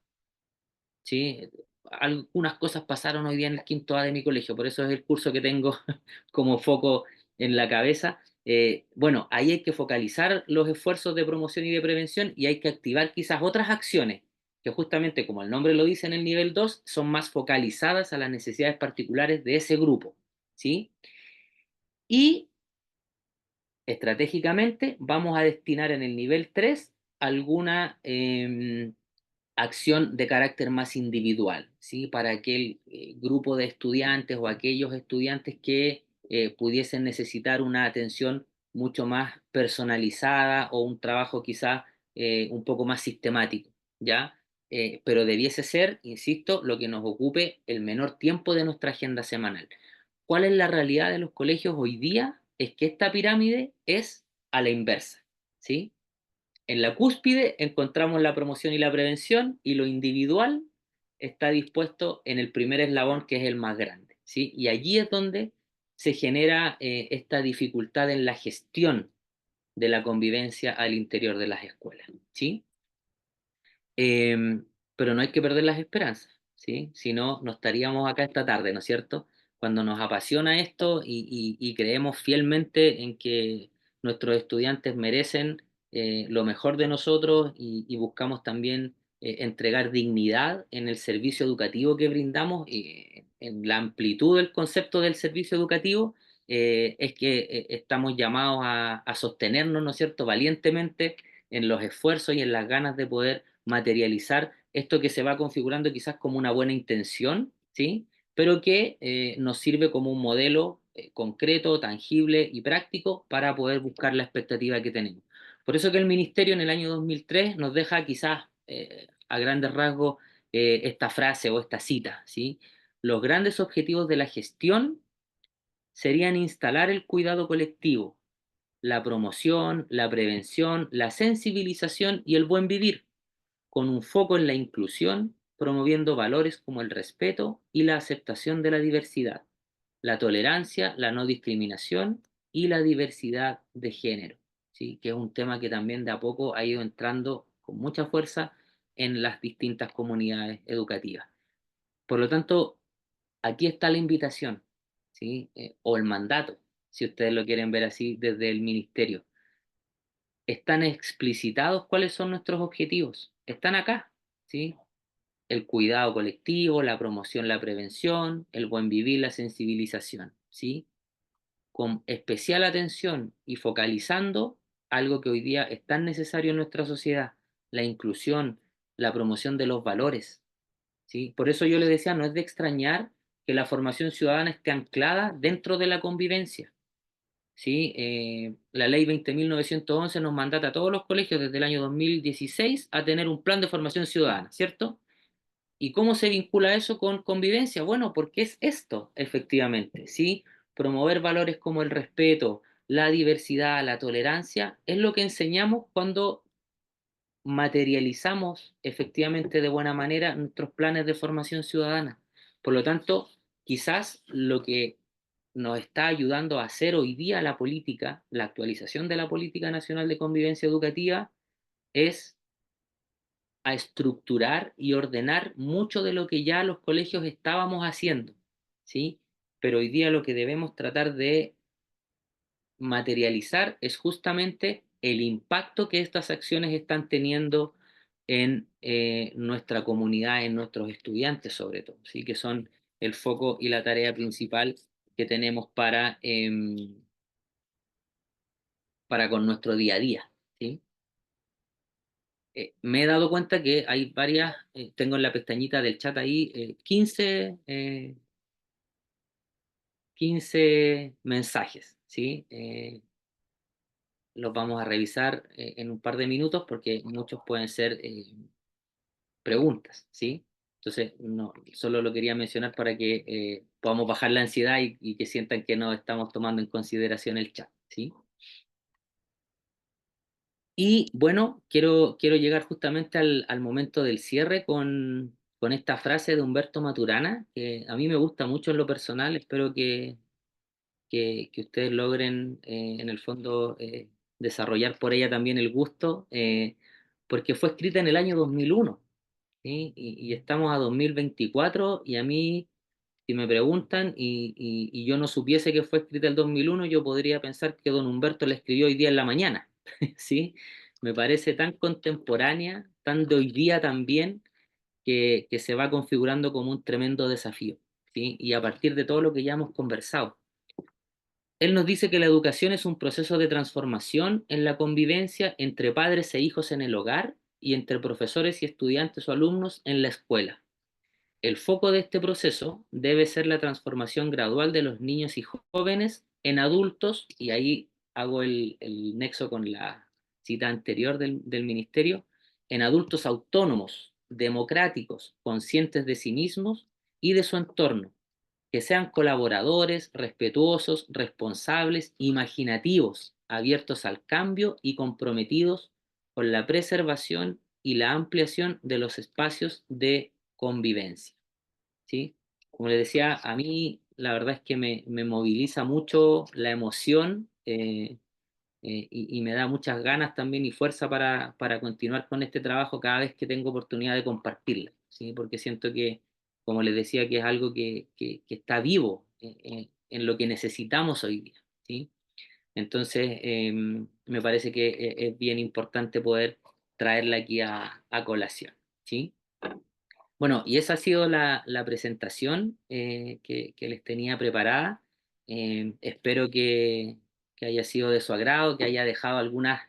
¿sí? Algunas cosas pasaron hoy día en el quinto A de mi colegio, por eso es el curso que tengo como foco en la cabeza. Bueno, ahí hay que focalizar los esfuerzos de promoción y de prevención y hay que activar quizás otras acciones que justamente, como el nombre lo dice en el nivel 2, son más focalizadas a las necesidades particulares de ese grupo, ¿sí? Y estratégicamente vamos a destinar en el nivel 3 alguna acción de carácter más individual, ¿sí? Para aquel grupo de estudiantes o aquellos estudiantes que pudiesen necesitar una atención mucho más personalizada o un trabajo quizás un poco más sistemático, ¿ya? Pero debiese ser, insisto, lo que nos ocupe el menor tiempo de nuestra agenda semanal. ¿Cuál es la realidad de los colegios hoy día? Es que esta pirámide es a la inversa, ¿sí? En la cúspide encontramos la promoción y la prevención y lo individual está dispuesto en el primer eslabón que es el más grande, ¿sí? Y allí es donde se genera esta dificultad en la gestión de la convivencia al interior de las escuelas, ¿sí? Eh, pero no hay que perder las esperanzas, ¿sí? Si no, no estaríamos acá esta tarde, ¿no es cierto? Cuando nos apasiona esto y creemos fielmente en que nuestros estudiantes merecen lo mejor de nosotros y buscamos también entregar dignidad en el servicio educativo que brindamos, en la amplitud del concepto del servicio educativo, es que estamos llamados a sostenernos, ¿no es cierto?, valientemente en los esfuerzos y en las ganas de poder materializar esto que se va configurando quizás como una buena intención, ¿sí? Pero que nos sirve como un modelo concreto, tangible y práctico para poder buscar la expectativa que tenemos. Por eso que el Ministerio en el año 2003 nos deja quizás a grandes rasgos esta frase o esta cita, ¿sí? Los grandes objetivos de la gestión serían instalar el cuidado colectivo, la promoción, la prevención, la sensibilización y el buen vivir, con un foco en la inclusión, promoviendo valores como el respeto y la aceptación de la diversidad, la tolerancia, la no discriminación y la diversidad de género, ¿sí? Que es un tema que también de a poco ha ido entrando con mucha fuerza en las distintas comunidades educativas. Por lo tanto, aquí está la invitación, ¿sí? O el mandato, si ustedes lo quieren ver así desde el ministerio. Están explicitados cuáles son nuestros objetivos, están acá, ¿sí? El cuidado colectivo, la promoción, la prevención, el buen vivir, la sensibilización, ¿sí? Con especial atención y focalizando algo que hoy día es tan necesario en nuestra sociedad, la inclusión, la promoción de los valores, ¿sí? Por eso yo le decía, no es de extrañar que la formación ciudadana esté anclada dentro de la convivencia, ¿sí? La ley 20.911 nos mandata a todos los colegios desde el año 2016 a tener un plan de formación ciudadana, ¿cierto? ¿Y cómo se vincula eso con convivencia? Bueno, porque es esto, efectivamente, ¿sí? Promover valores como el respeto, la diversidad, la tolerancia, es lo que enseñamos cuando materializamos efectivamente de buena manera nuestros planes de formación ciudadana. Por lo tanto, quizás lo que nos está ayudando a hacer hoy día la política, la actualización de la Política Nacional de Convivencia Educativa, es a estructurar y ordenar mucho de lo que ya los colegios estábamos haciendo, ¿sí? Pero hoy día lo que debemos tratar de materializar es justamente el impacto que estas acciones están teniendo en nuestra comunidad, en nuestros estudiantes sobre todo, ¿sí? Que son el foco y la tarea principal que tenemos para con nuestro día a día, ¿sí? Me he dado cuenta que hay varias, tengo en la pestañita del chat ahí 15 mensajes, ¿sí? Los vamos a revisar en un par de minutos porque muchos pueden ser preguntas, ¿sí? Entonces, no, solo lo quería mencionar para que podamos bajar la ansiedad y que sientan que no estamos tomando en consideración el chat, ¿sí? Y bueno, quiero llegar justamente al momento del cierre con esta frase de Humberto Maturana, que a mí me gusta mucho en lo personal, espero que ustedes logren en el fondo desarrollar por ella también el gusto, porque fue escrita en el año 2001, ¿sí? Y estamos a 2024 y a mí, si me preguntan y yo no supiese que fue escrita el 2001, yo podría pensar que don Humberto la escribió hoy día en la mañana, ¿sí? Me parece tan contemporánea, tan de hoy día también, que se va configurando como un tremendo desafío, ¿sí? Y a partir de todo lo que ya hemos conversado. Él nos dice que la educación es un proceso de transformación en la convivencia entre padres e hijos en el hogar y entre profesores y estudiantes o alumnos en la escuela. El foco de este proceso debe ser la transformación gradual de los niños y jóvenes en adultos, y ahí hago el nexo con la cita anterior del ministerio, en adultos autónomos, democráticos, conscientes de sí mismos y de su entorno, que sean colaboradores, respetuosos, responsables, imaginativos, abiertos al cambio y comprometidos con la preservación y la ampliación de los espacios de convivencia. ¿Sí? Como les decía, a mí la verdad es que me moviliza mucho la emoción, y me da muchas ganas también y fuerza para continuar con este trabajo cada vez que tengo oportunidad de compartirla, ¿sí? Porque siento que, como les decía, que es algo que está vivo en lo que necesitamos hoy día, ¿sí? Entonces, me parece que es bien importante poder traerla aquí a colación, ¿sí? Bueno, y esa ha sido la presentación que les tenía preparada. Espero que haya sido de su agrado, que haya dejado algunas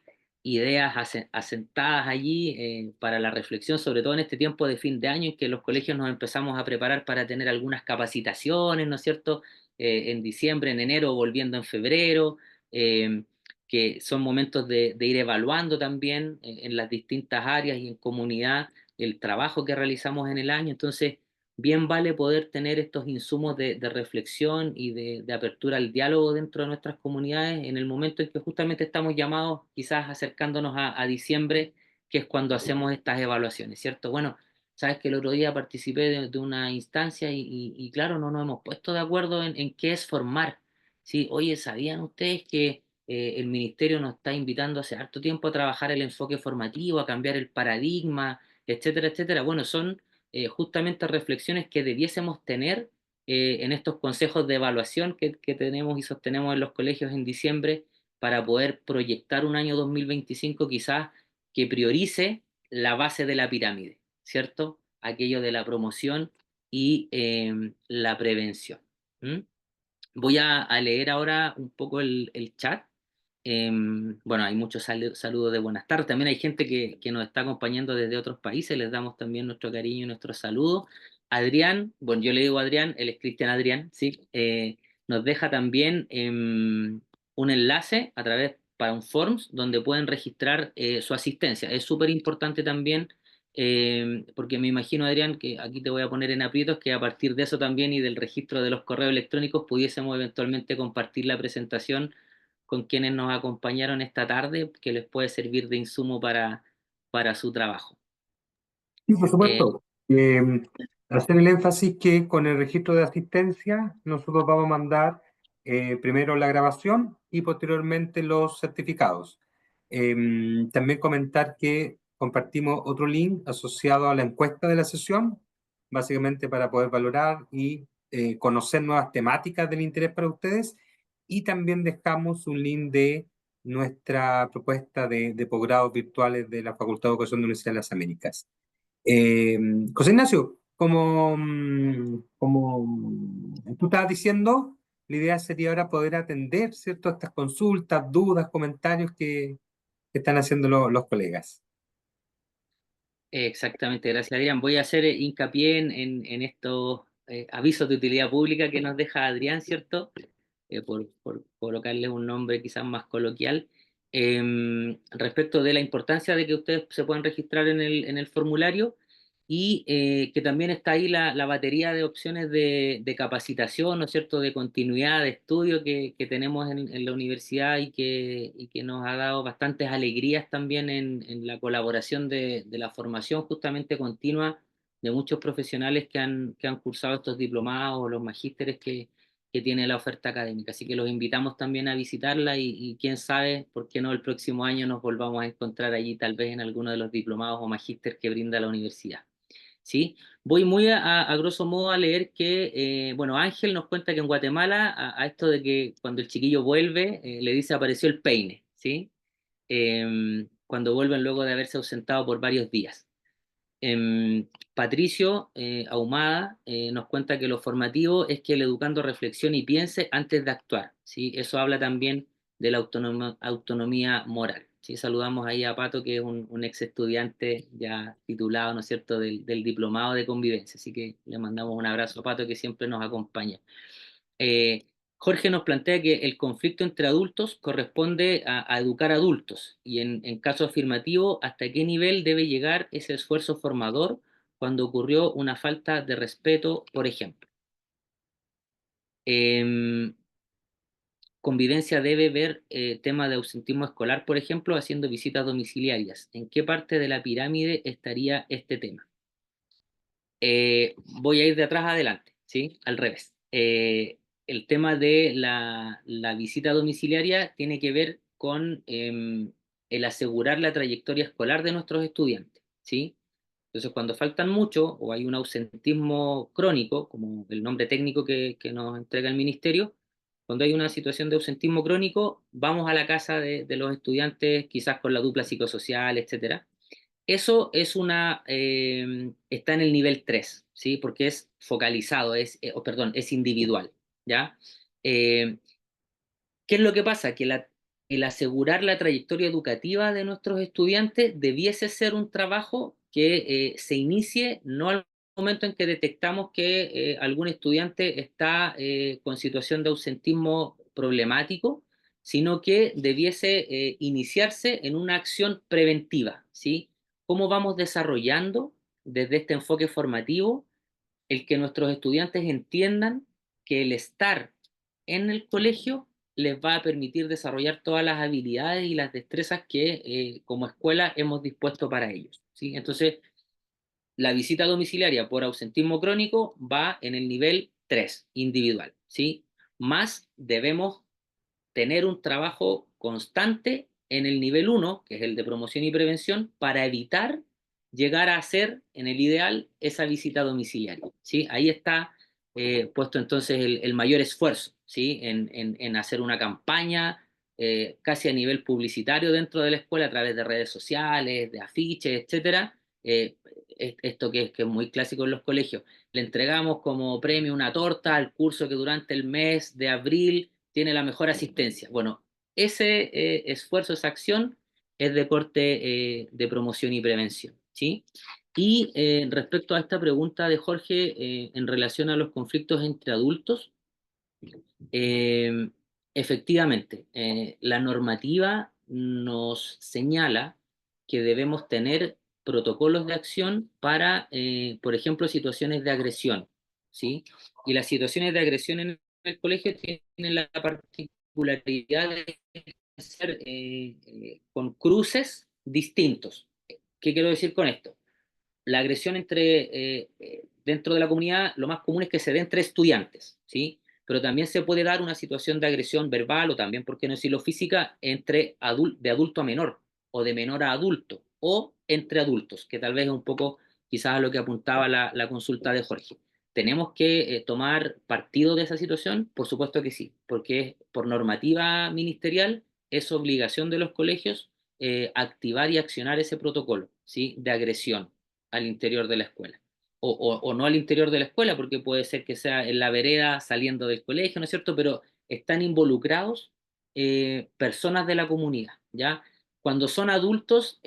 ideas asentadas allí para la reflexión, sobre todo en este tiempo de fin de año en que los colegios nos empezamos a preparar para tener algunas capacitaciones, ¿no es cierto? En diciembre, en enero, volviendo en febrero, que son momentos de ir evaluando también en las distintas áreas y en comunidad el trabajo que realizamos en el año. Entonces, bien vale poder tener estos insumos de reflexión y de apertura al diálogo dentro de nuestras comunidades en el momento en que justamente estamos llamados, quizás acercándonos a diciembre, que es cuando hacemos estas evaluaciones, ¿cierto? Bueno, sabes que el otro día participé de una instancia y claro, no nos hemos puesto de acuerdo en qué es formar. Sí, oye, ¿sabían ustedes que el ministerio nos está invitando hace harto tiempo a trabajar el enfoque formativo, a cambiar el paradigma, etcétera, etcétera? Bueno, son justamente reflexiones que debiésemos tener en estos consejos de evaluación que tenemos y sostenemos en los colegios en diciembre para poder proyectar un año 2025 quizás que priorice la base de la pirámide, ¿cierto? Aquello de la promoción y la prevención. ¿Mm? Voy a leer ahora un poco el chat. Bueno, hay muchos saludos de buenas tardes. También hay gente que nos está acompañando desde otros países. Les damos también nuestro cariño y nuestro saludo. Adrián, bueno, yo le digo Adrián, él es Cristian Adrián, sí. Nos deja también un enlace a través para un forms donde pueden registrar su asistencia. Es súper importante también porque me imagino, Adrián, que aquí te voy a poner en aprietos, que a partir de eso también y del registro de los correos electrónicos pudiésemos eventualmente compartir la presentación con quienes nos acompañaron esta tarde, que les puede servir de insumo para su trabajo. Sí, por Eh, supuesto. Hacer el énfasis que con el registro de asistencia nosotros vamos a mandar primero la grabación y posteriormente los certificados. También comentar que compartimos otro link asociado a la encuesta de la sesión, básicamente para poder valorar y conocer nuevas temáticas del interés para ustedes. Y también dejamos un link de nuestra propuesta de posgrados virtuales de la Facultad de Educación de la Universidad de las Américas. Eh, José Ignacio, como tú estabas diciendo, la idea sería ahora poder atender, ¿cierto?, estas consultas, dudas, comentarios que están haciendo los colegas. Exactamente, gracias Adrián. Voy a hacer hincapié en estos avisos de utilidad pública que nos deja Adrián, ¿cierto? Por colocarle un nombre quizás más coloquial. Respecto de la importancia de que ustedes se puedan registrar en el formulario y que también está ahí la batería de opciones de capacitación, ¿no es cierto?, de continuidad de estudio que tenemos en la universidad y que nos ha dado bastantes alegrías también en la colaboración de la formación justamente continua de muchos profesionales que han cursado estos diplomados o los magísteres que tiene la oferta académica. Así que los invitamos también a visitarla y quién sabe, por qué no el próximo año nos volvamos a encontrar allí tal vez en alguno de los diplomados o magísteres que brinda la universidad. ¿Sí? Voy muy a grosso modo a leer que, bueno, Ángel nos cuenta que en Guatemala, a esto de que cuando el chiquillo vuelve, le dice apareció el peine, ¿sí? Cuando vuelven luego de haberse ausentado por varios días. Patricio Ahumada nos cuenta que lo formativo es que el educando reflexione y piense antes de actuar, ¿sí? Eso habla también de la autonomía moral, ¿sí? Saludamos ahí a Pato, que es un ex estudiante ya titulado, ¿no es cierto?, del diplomado de convivencia, así que le mandamos un abrazo a Pato, que siempre nos acompaña. Eh, Jorge nos plantea que el conflicto entre adultos corresponde a educar adultos y en caso afirmativo, ¿hasta qué nivel debe llegar ese esfuerzo formador cuando ocurrió una falta de respeto, por ejemplo? Eh, Convivencia debe ver tema de ausentismo escolar, por ejemplo, haciendo visitas domiciliarias. ¿En qué parte de la pirámide estaría este tema? Voy a ir de atrás a adelante, ¿sí? Al revés. El tema de la visita domiciliaria tiene que ver con el asegurar la trayectoria escolar de nuestros estudiantes, ¿sí? Entonces, cuando faltan mucho o hay un ausentismo crónico, como el nombre técnico que nos entrega el ministerio, cuando hay una situación de ausentismo crónico, vamos a la casa de los estudiantes, quizás con la dupla psicosocial, etcétera. Eso es está en el nivel 3, ¿sí? Porque es focalizado, perdón, es individual, ¿ya? Eh, ¿Qué es lo que pasa? Que el asegurar la trayectoria educativa de nuestros estudiantes debiese ser un trabajo que se inicie no al momento en que detectamos que algún estudiante está con situación de ausentismo problemático, sino que debiese iniciarse en una acción preventiva, ¿sí? ¿Cómo vamos desarrollando desde este enfoque formativo el que nuestros estudiantes entiendan que el estar en el colegio les va a permitir desarrollar todas las habilidades y las destrezas que como escuela hemos dispuesto para ellos, ¿sí? Entonces, la visita domiciliaria por ausentismo crónico va en el nivel 3 individual, ¿sí? Más debemos tener un trabajo constante en el nivel 1, que es el de promoción y prevención, para evitar llegar a hacer, en el ideal, esa visita domiciliaria, ¿sí? Ahí está puesto entonces el mayor esfuerzo, ¿sí? En hacer una campaña casi a nivel publicitario dentro de la escuela a través de redes sociales, de afiches, etcétera. Esto que es muy clásico en los colegios. Le entregamos como premio una torta al curso que durante el mes de abril tiene la mejor asistencia. Bueno, ese esfuerzo, esa acción es de corte de promoción y prevención, ¿sí? Y respecto a esta pregunta de Jorge en relación a los conflictos entre adultos, eh, efectivamente, la normativa nos señala que debemos tener protocolos de acción para, por ejemplo, situaciones de agresión, ¿sí? Y las situaciones de agresión en el colegio tienen la particularidad de ser con cruces distintos. ¿Qué quiero decir con esto? La agresión dentro de la comunidad, lo más común es que se dé entre estudiantes, ¿sí? Pero también se puede dar una situación de agresión verbal o también, por qué no decirlo, física, de adulto a menor o de menor a adulto o entre adultos, que tal vez es un poco quizás a lo que apuntaba la consulta de Jorge. ¿Tenemos que tomar partido de esa situación? Por supuesto que sí, porque por normativa ministerial es obligación de los colegios activar y accionar ese protocolo, ¿sí? De agresión al interior de la escuela. O no al interior de la escuela, porque puede ser que sea en la vereda saliendo del colegio, ¿no es cierto? Pero están involucrados personas de la comunidad, ¿ya? Cuando son adultos,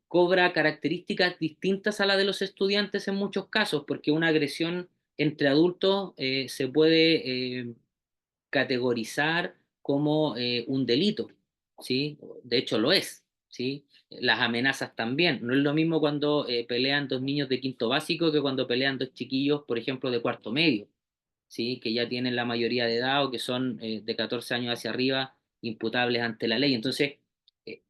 cobra características distintas a la de los estudiantes en muchos casos, porque una agresión entre adultos se puede categorizar como un delito, ¿sí? De hecho lo es, ¿sí? Las amenazas también. No es lo mismo cuando pelean dos niños de quinto básico que cuando pelean dos chiquillos, por ejemplo, de cuarto medio, ¿sí? Que ya tienen la mayoría de edad o que son de 14 años hacia arriba imputables ante la ley. Entonces,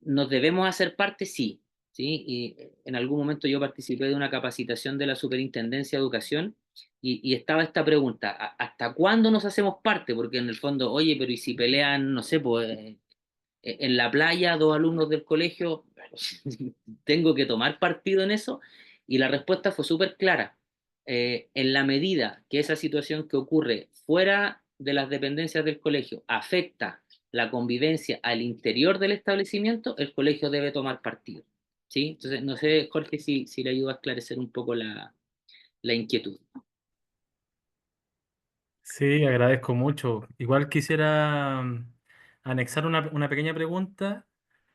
¿nos debemos hacer parte? Sí, ¿sí? Y en algún momento yo participé de una capacitación de la Superintendencia de Educación y estaba esta pregunta, ¿hasta cuándo nos hacemos parte? Porque en el fondo, oye, pero ¿y si pelean, no sé, pues en la playa dos alumnos del colegio, tengo que tomar partido en eso? Y la respuesta fue súper clara. En la medida que esa situación que ocurre fuera de las dependencias del colegio afecta la convivencia al interior del establecimiento, el colegio debe tomar partido, ¿sí? Entonces, no sé, Jorge, si le ayuda a esclarecer un poco la inquietud. Sí, agradezco mucho. Igual quisiera anexar una pequeña pregunta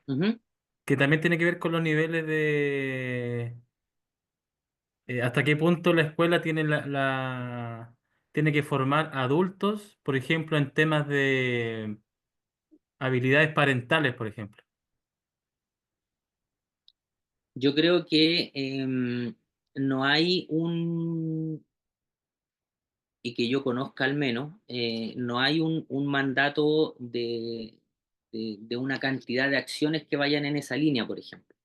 Ujú. que también tiene que ver con los niveles de hasta qué punto la escuela tiene tiene que formar adultos, por ejemplo, en temas de habilidades parentales, por ejemplo. Yo creo que no hay y que yo conozca al menos, no hay un mandato de una cantidad de acciones que vayan en esa línea, por ejemplo.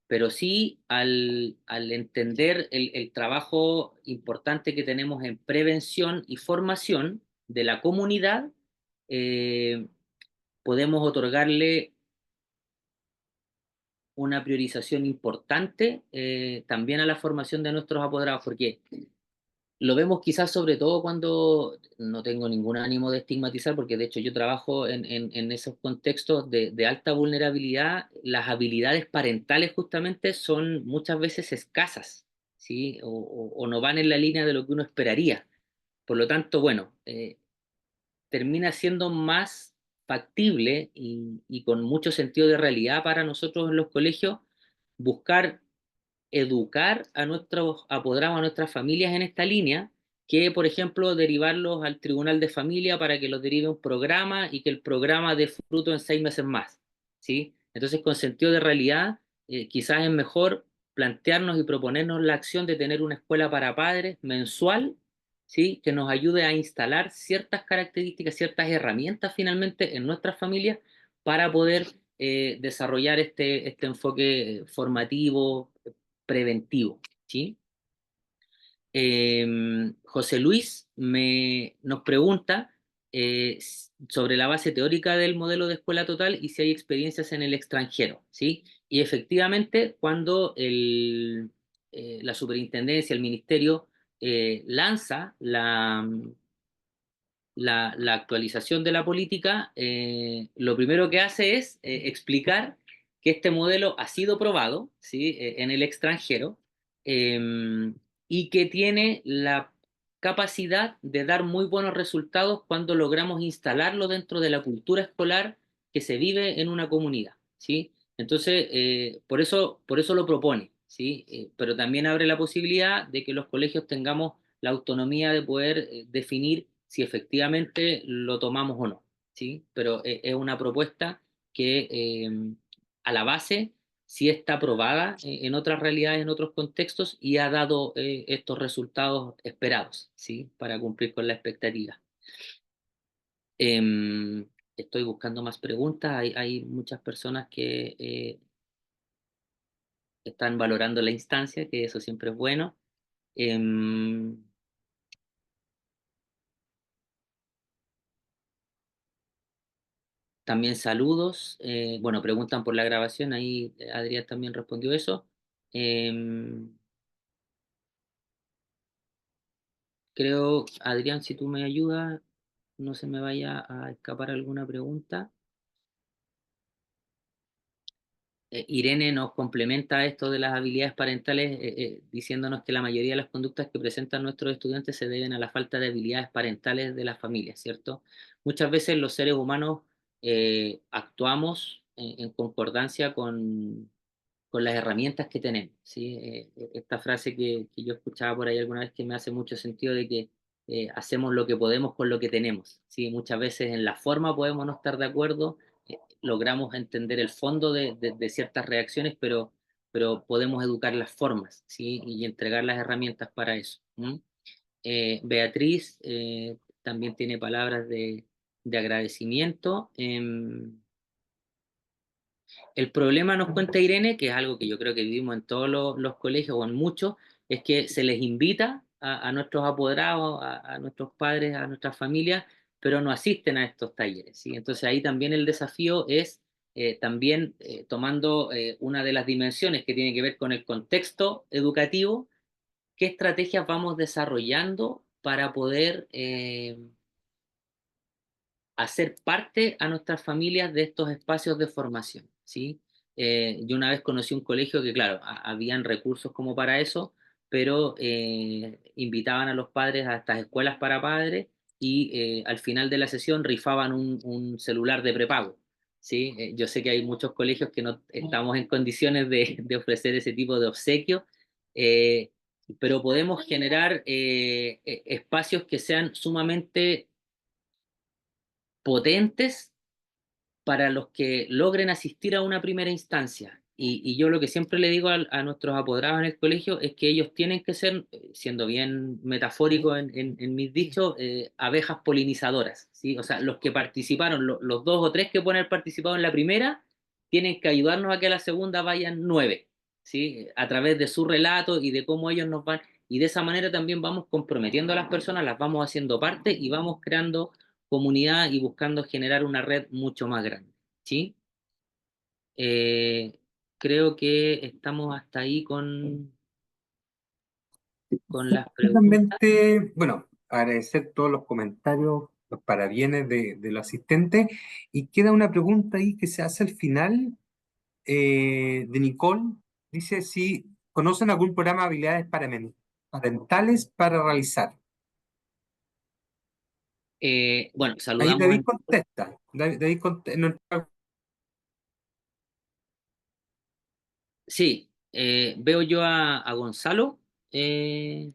Pero sí al entender el trabajo importante que tenemos en prevención y formación de la comunidad, eh, podemos otorgarle una priorización importante también a la formación de nuestros apoderados, porque lo vemos quizás sobre todo cuando no tengo ningún ánimo de estigmatizar, porque de hecho yo trabajo en esos contextos de alta vulnerabilidad, las habilidades parentales justamente son muchas veces escasas, ¿sí? O no van en la línea de lo que uno esperaría. Por lo tanto, bueno, termina siendo más factible y con mucho sentido de realidad para nosotros en los colegios buscar educar a nuestros apoderados, a nuestras familias en esta línea, que por ejemplo derivarlos al tribunal de familia para que los derive un programa y que el programa dé fruto en 6 meses más, ¿sí? Entonces, con sentido de realidad, quizás es mejor plantearnos y proponernos la acción de tener una escuela para padres mensual, ¿sí? Que nos ayude a instalar ciertas características, ciertas herramientas finalmente en nuestras familias para poder desarrollar este enfoque formativo, preventivo, ¿sí? José Luis nos pregunta sobre la base teórica del modelo de escuela total y si hay experiencias en el extranjero, ¿sí? Y efectivamente, cuando la superintendencia, el ministerio, lanza la actualización de la política, lo primero que hace es explicar que este modelo ha sido probado, ¿sí? En el extranjero eh, y que tiene la capacidad de dar muy buenos resultados cuando logramos instalarlo dentro de la cultura escolar que se vive en una comunidad, ¿sí? Entonces, por eso lo propone, ¿sí? Pero también abre la posibilidad de que los colegios tengamos la autonomía de poder definir si efectivamente lo tomamos o no, ¿sí? Pero es una propuesta que a la base sí está aprobada en otras realidades, en otros contextos y ha dado estos resultados esperados, ¿sí? Para cumplir con la expectativa. Estoy buscando más preguntas, hay muchas personas que están valorando la instancia, que eso siempre es bueno. Em, También saludos. Bueno, preguntan por la grabación, ahí Adrián también respondió eso. Eh, Creo, Adrián, si tú me ayudas, no se me vaya a escapar alguna pregunta. Irene nos complementa esto de las habilidades parentales diciéndonos que la mayoría de las conductas que presentan nuestros estudiantes se deben a la falta de habilidades parentales de las familias, ¿cierto? Muchas veces los seres humanos actuamos en concordancia con las herramientas que tenemos, ¿sí? Esta frase que yo escuchaba por ahí alguna vez que me hace mucho sentido de que hacemos lo que podemos con lo que tenemos, ¿sí? Muchas veces en la forma podemos no estar de acuerdo, logramos entender el fondo de ciertas reacciones, pero podemos educar las formas, ¿sí? Y entregar las herramientas para eso. ¿M? Beatriz también tiene palabras de agradecimiento. El problema, nos cuenta Irene, que es algo que yo creo que vivimos en todos los colegios o en muchos, es que se les invita a nuestros apoderados, a nuestros padres, a nuestras familias, pero no asisten a estos talleres, ¿sí? Entonces ahí también el desafío es también tomando una de las dimensiones que tiene que ver con el contexto educativo, qué estrategias vamos desarrollando para poder hacer parte a nuestras familias de estos espacios de formación, ¿sí? Yo una vez conocí un colegio que, claro, habían recursos como para eso, pero invitaban a los padres a estas escuelas para padres y al final de la sesión rifaban un celular de prepago. ¿Sí? Yo sé que hay muchos colegios que no estamos en condiciones de ofrecer ese tipo de obsequio, eh, pero podemos generar espacios que sean sumamente potentes para los que logren asistir a una primera instancia. Y yo lo que siempre le digo a nuestros apoderados en el colegio es que ellos tienen que ser, siendo bien metafórico en mis dichos, abejas polinizadoras, ¿sí? O sea, los que participaron, los dos o tres que pueden haber participado en la primera, tienen que ayudarnos a que a la segunda vayan 9, ¿sí? A través de su relato y de cómo ellos nos van. Y de esa manera también vamos comprometiendo a las personas, las vamos haciendo parte y vamos creando comunidad y buscando generar una red mucho más grande, ¿sí? Eh, Creo que estamos hasta ahí con las preguntas. Realmente, bueno, agradecer todos los comentarios, los parabienes de los asistentes. Y queda una pregunta ahí que se hace al final de Nicole. Dice si conocen algún programa de habilidades parentales para realizar. Bueno, Ahí saludamos David contesta. David contesta. sí, veo yo a Gonzalo que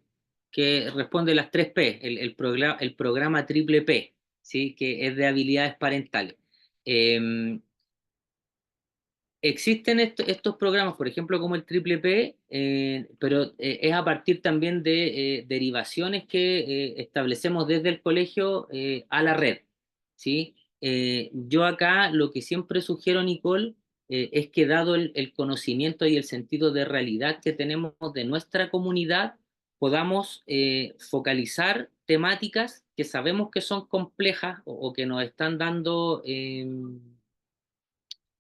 responde las 3 P, el programa triple P, ¿sí? Que es de habilidades parentales. Eh, Existen estos programas, por ejemplo, como el Triple P, pero es a partir también de derivaciones que establecemos desde el colegio a la red, ¿sí? Yo acá lo que siempre sugiero, Nicole, es que dado el conocimiento y el sentido de realidad que tenemos de nuestra comunidad, podamos focalizar temáticas que sabemos que son complejas o que nos están dando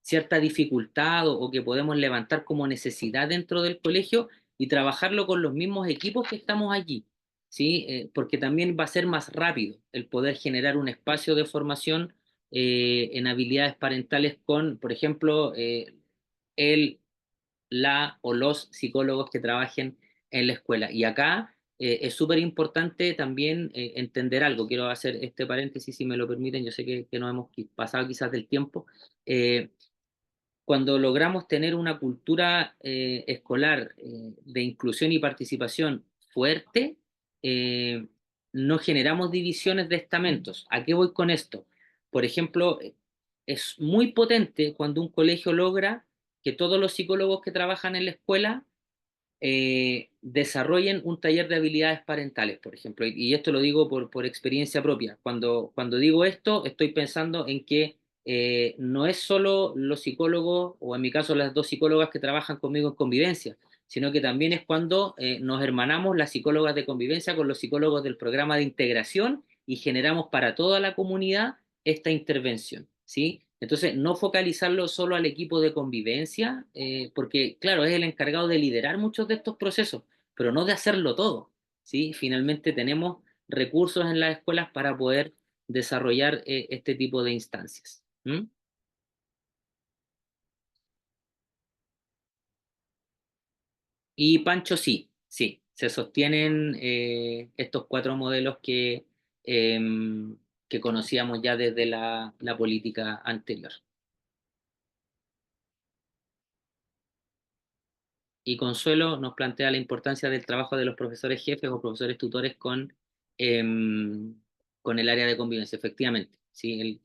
cierta dificultad o que podemos levantar como necesidad dentro del colegio y trabajarlo con los mismos equipos que estamos allí, ¿sí? Porque también va a ser más rápido el poder generar un espacio de formación en habilidades parentales con, por ejemplo, el, la o los psicólogos que trabajen en la escuela. Y acá es súper importante también entender algo. Quiero hacer este paréntesis, si me lo permiten. Yo sé que nos hemos pasado quizás del tiempo. Cuando logramos tener una cultura escolar de inclusión y participación fuerte, eh, no generamos divisiones de estamentos. ¿A qué voy con esto? Por ejemplo, es muy potente cuando un colegio logra que todos los psicólogos que trabajan en la escuela desarrollen un taller de habilidades parentales, por ejemplo. Y esto lo digo por experiencia propia. Cuando digo esto, estoy pensando en que no es solo los psicólogos, o en mi caso las dos psicólogas que trabajan conmigo en convivencia, sino que también es cuando nos hermanamos las psicólogas de convivencia con los psicólogos del programa de integración y generamos para toda la comunidad esta intervención, ¿sí? Entonces, no focalizarlo solo al equipo de convivencia, porque, claro, es el encargado de liderar muchos de estos procesos, pero no de hacerlo todo, ¿sí? Finalmente tenemos recursos en las escuelas para poder desarrollar este tipo de instancias. ¿Mm? Y Pancho, sí, sí, se sostienen estos 4 modelos que conocíamos ya desde la política anterior. Y Consuelo nos plantea la importancia del trabajo de los profesores jefes o profesores tutores con el área de convivencia, efectivamente. ¿Sí?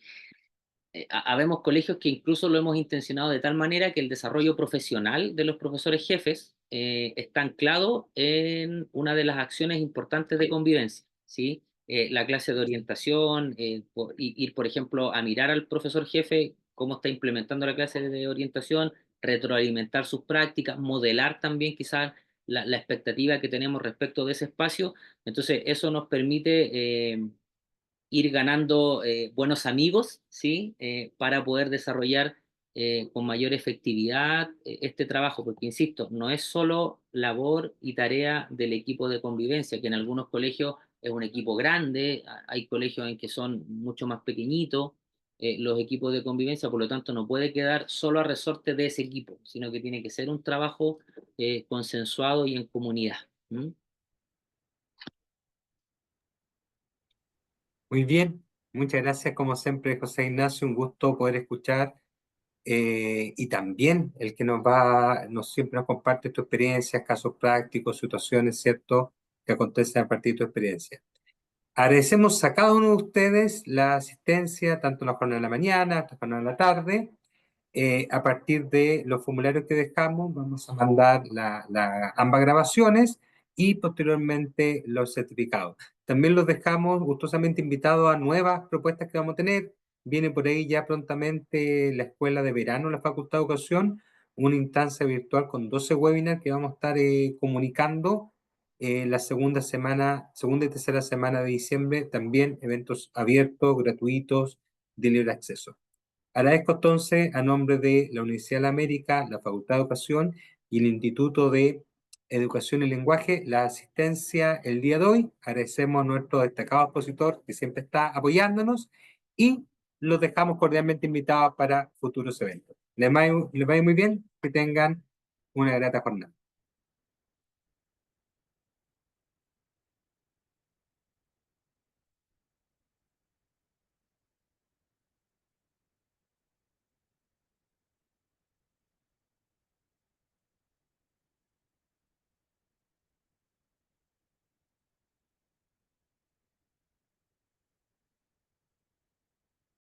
Habemos colegios que incluso lo hemos intencionado de tal manera que el desarrollo profesional de los profesores jefes está anclado en una de las acciones importantes de convivencia, ¿sí? La clase de orientación, ir, por ejemplo, a mirar al profesor jefe cómo está implementando la clase de orientación, retroalimentar sus prácticas, modelar también quizás la expectativa que tenemos respecto de ese espacio. Entonces, eso nos permite ir ganando buenos amigos, ¿sí? Para poder desarrollar con mayor efectividad este trabajo, porque insisto, no es solo labor y tarea del equipo de convivencia, que en algunos colegios es un equipo grande, hay colegios en que son mucho más pequeñitos, los equipos de convivencia, por lo tanto no puede quedar solo a resorte de ese equipo, sino que tiene que ser un trabajo consensuado y en comunidad. ¿Mm? Muy bien, muchas gracias como siempre, José Ignacio, un gusto poder escuchar y también el que siempre nos comparte tu experiencia, casos prácticos, situaciones, ¿cierto?, que acontecen a partir de tu experiencia. Agradecemos a cada uno de ustedes la asistencia, tanto en la jornada de la mañana, hasta la jornada de la tarde. A partir de los formularios que dejamos, vamos a mandar ambas grabaciones y posteriormente los certificados. También los dejamos gustosamente invitados a nuevas propuestas que vamos a tener. Viene por ahí ya prontamente la escuela de verano, la Facultad de Educación, una instancia virtual con 12 webinars que vamos a estar comunicando la segunda y tercera semana de diciembre, también eventos abiertos, gratuitos, de libre acceso. Agradezco entonces a nombre de la Universidad de la América, la Facultad de Educación y el Instituto de Educación y Lenguaje la asistencia el día de hoy. Agradecemos a nuestro destacado expositor que siempre está apoyándonos y los dejamos cordialmente invitados para futuros eventos. Les vaya muy bien, que tengan una grata jornada.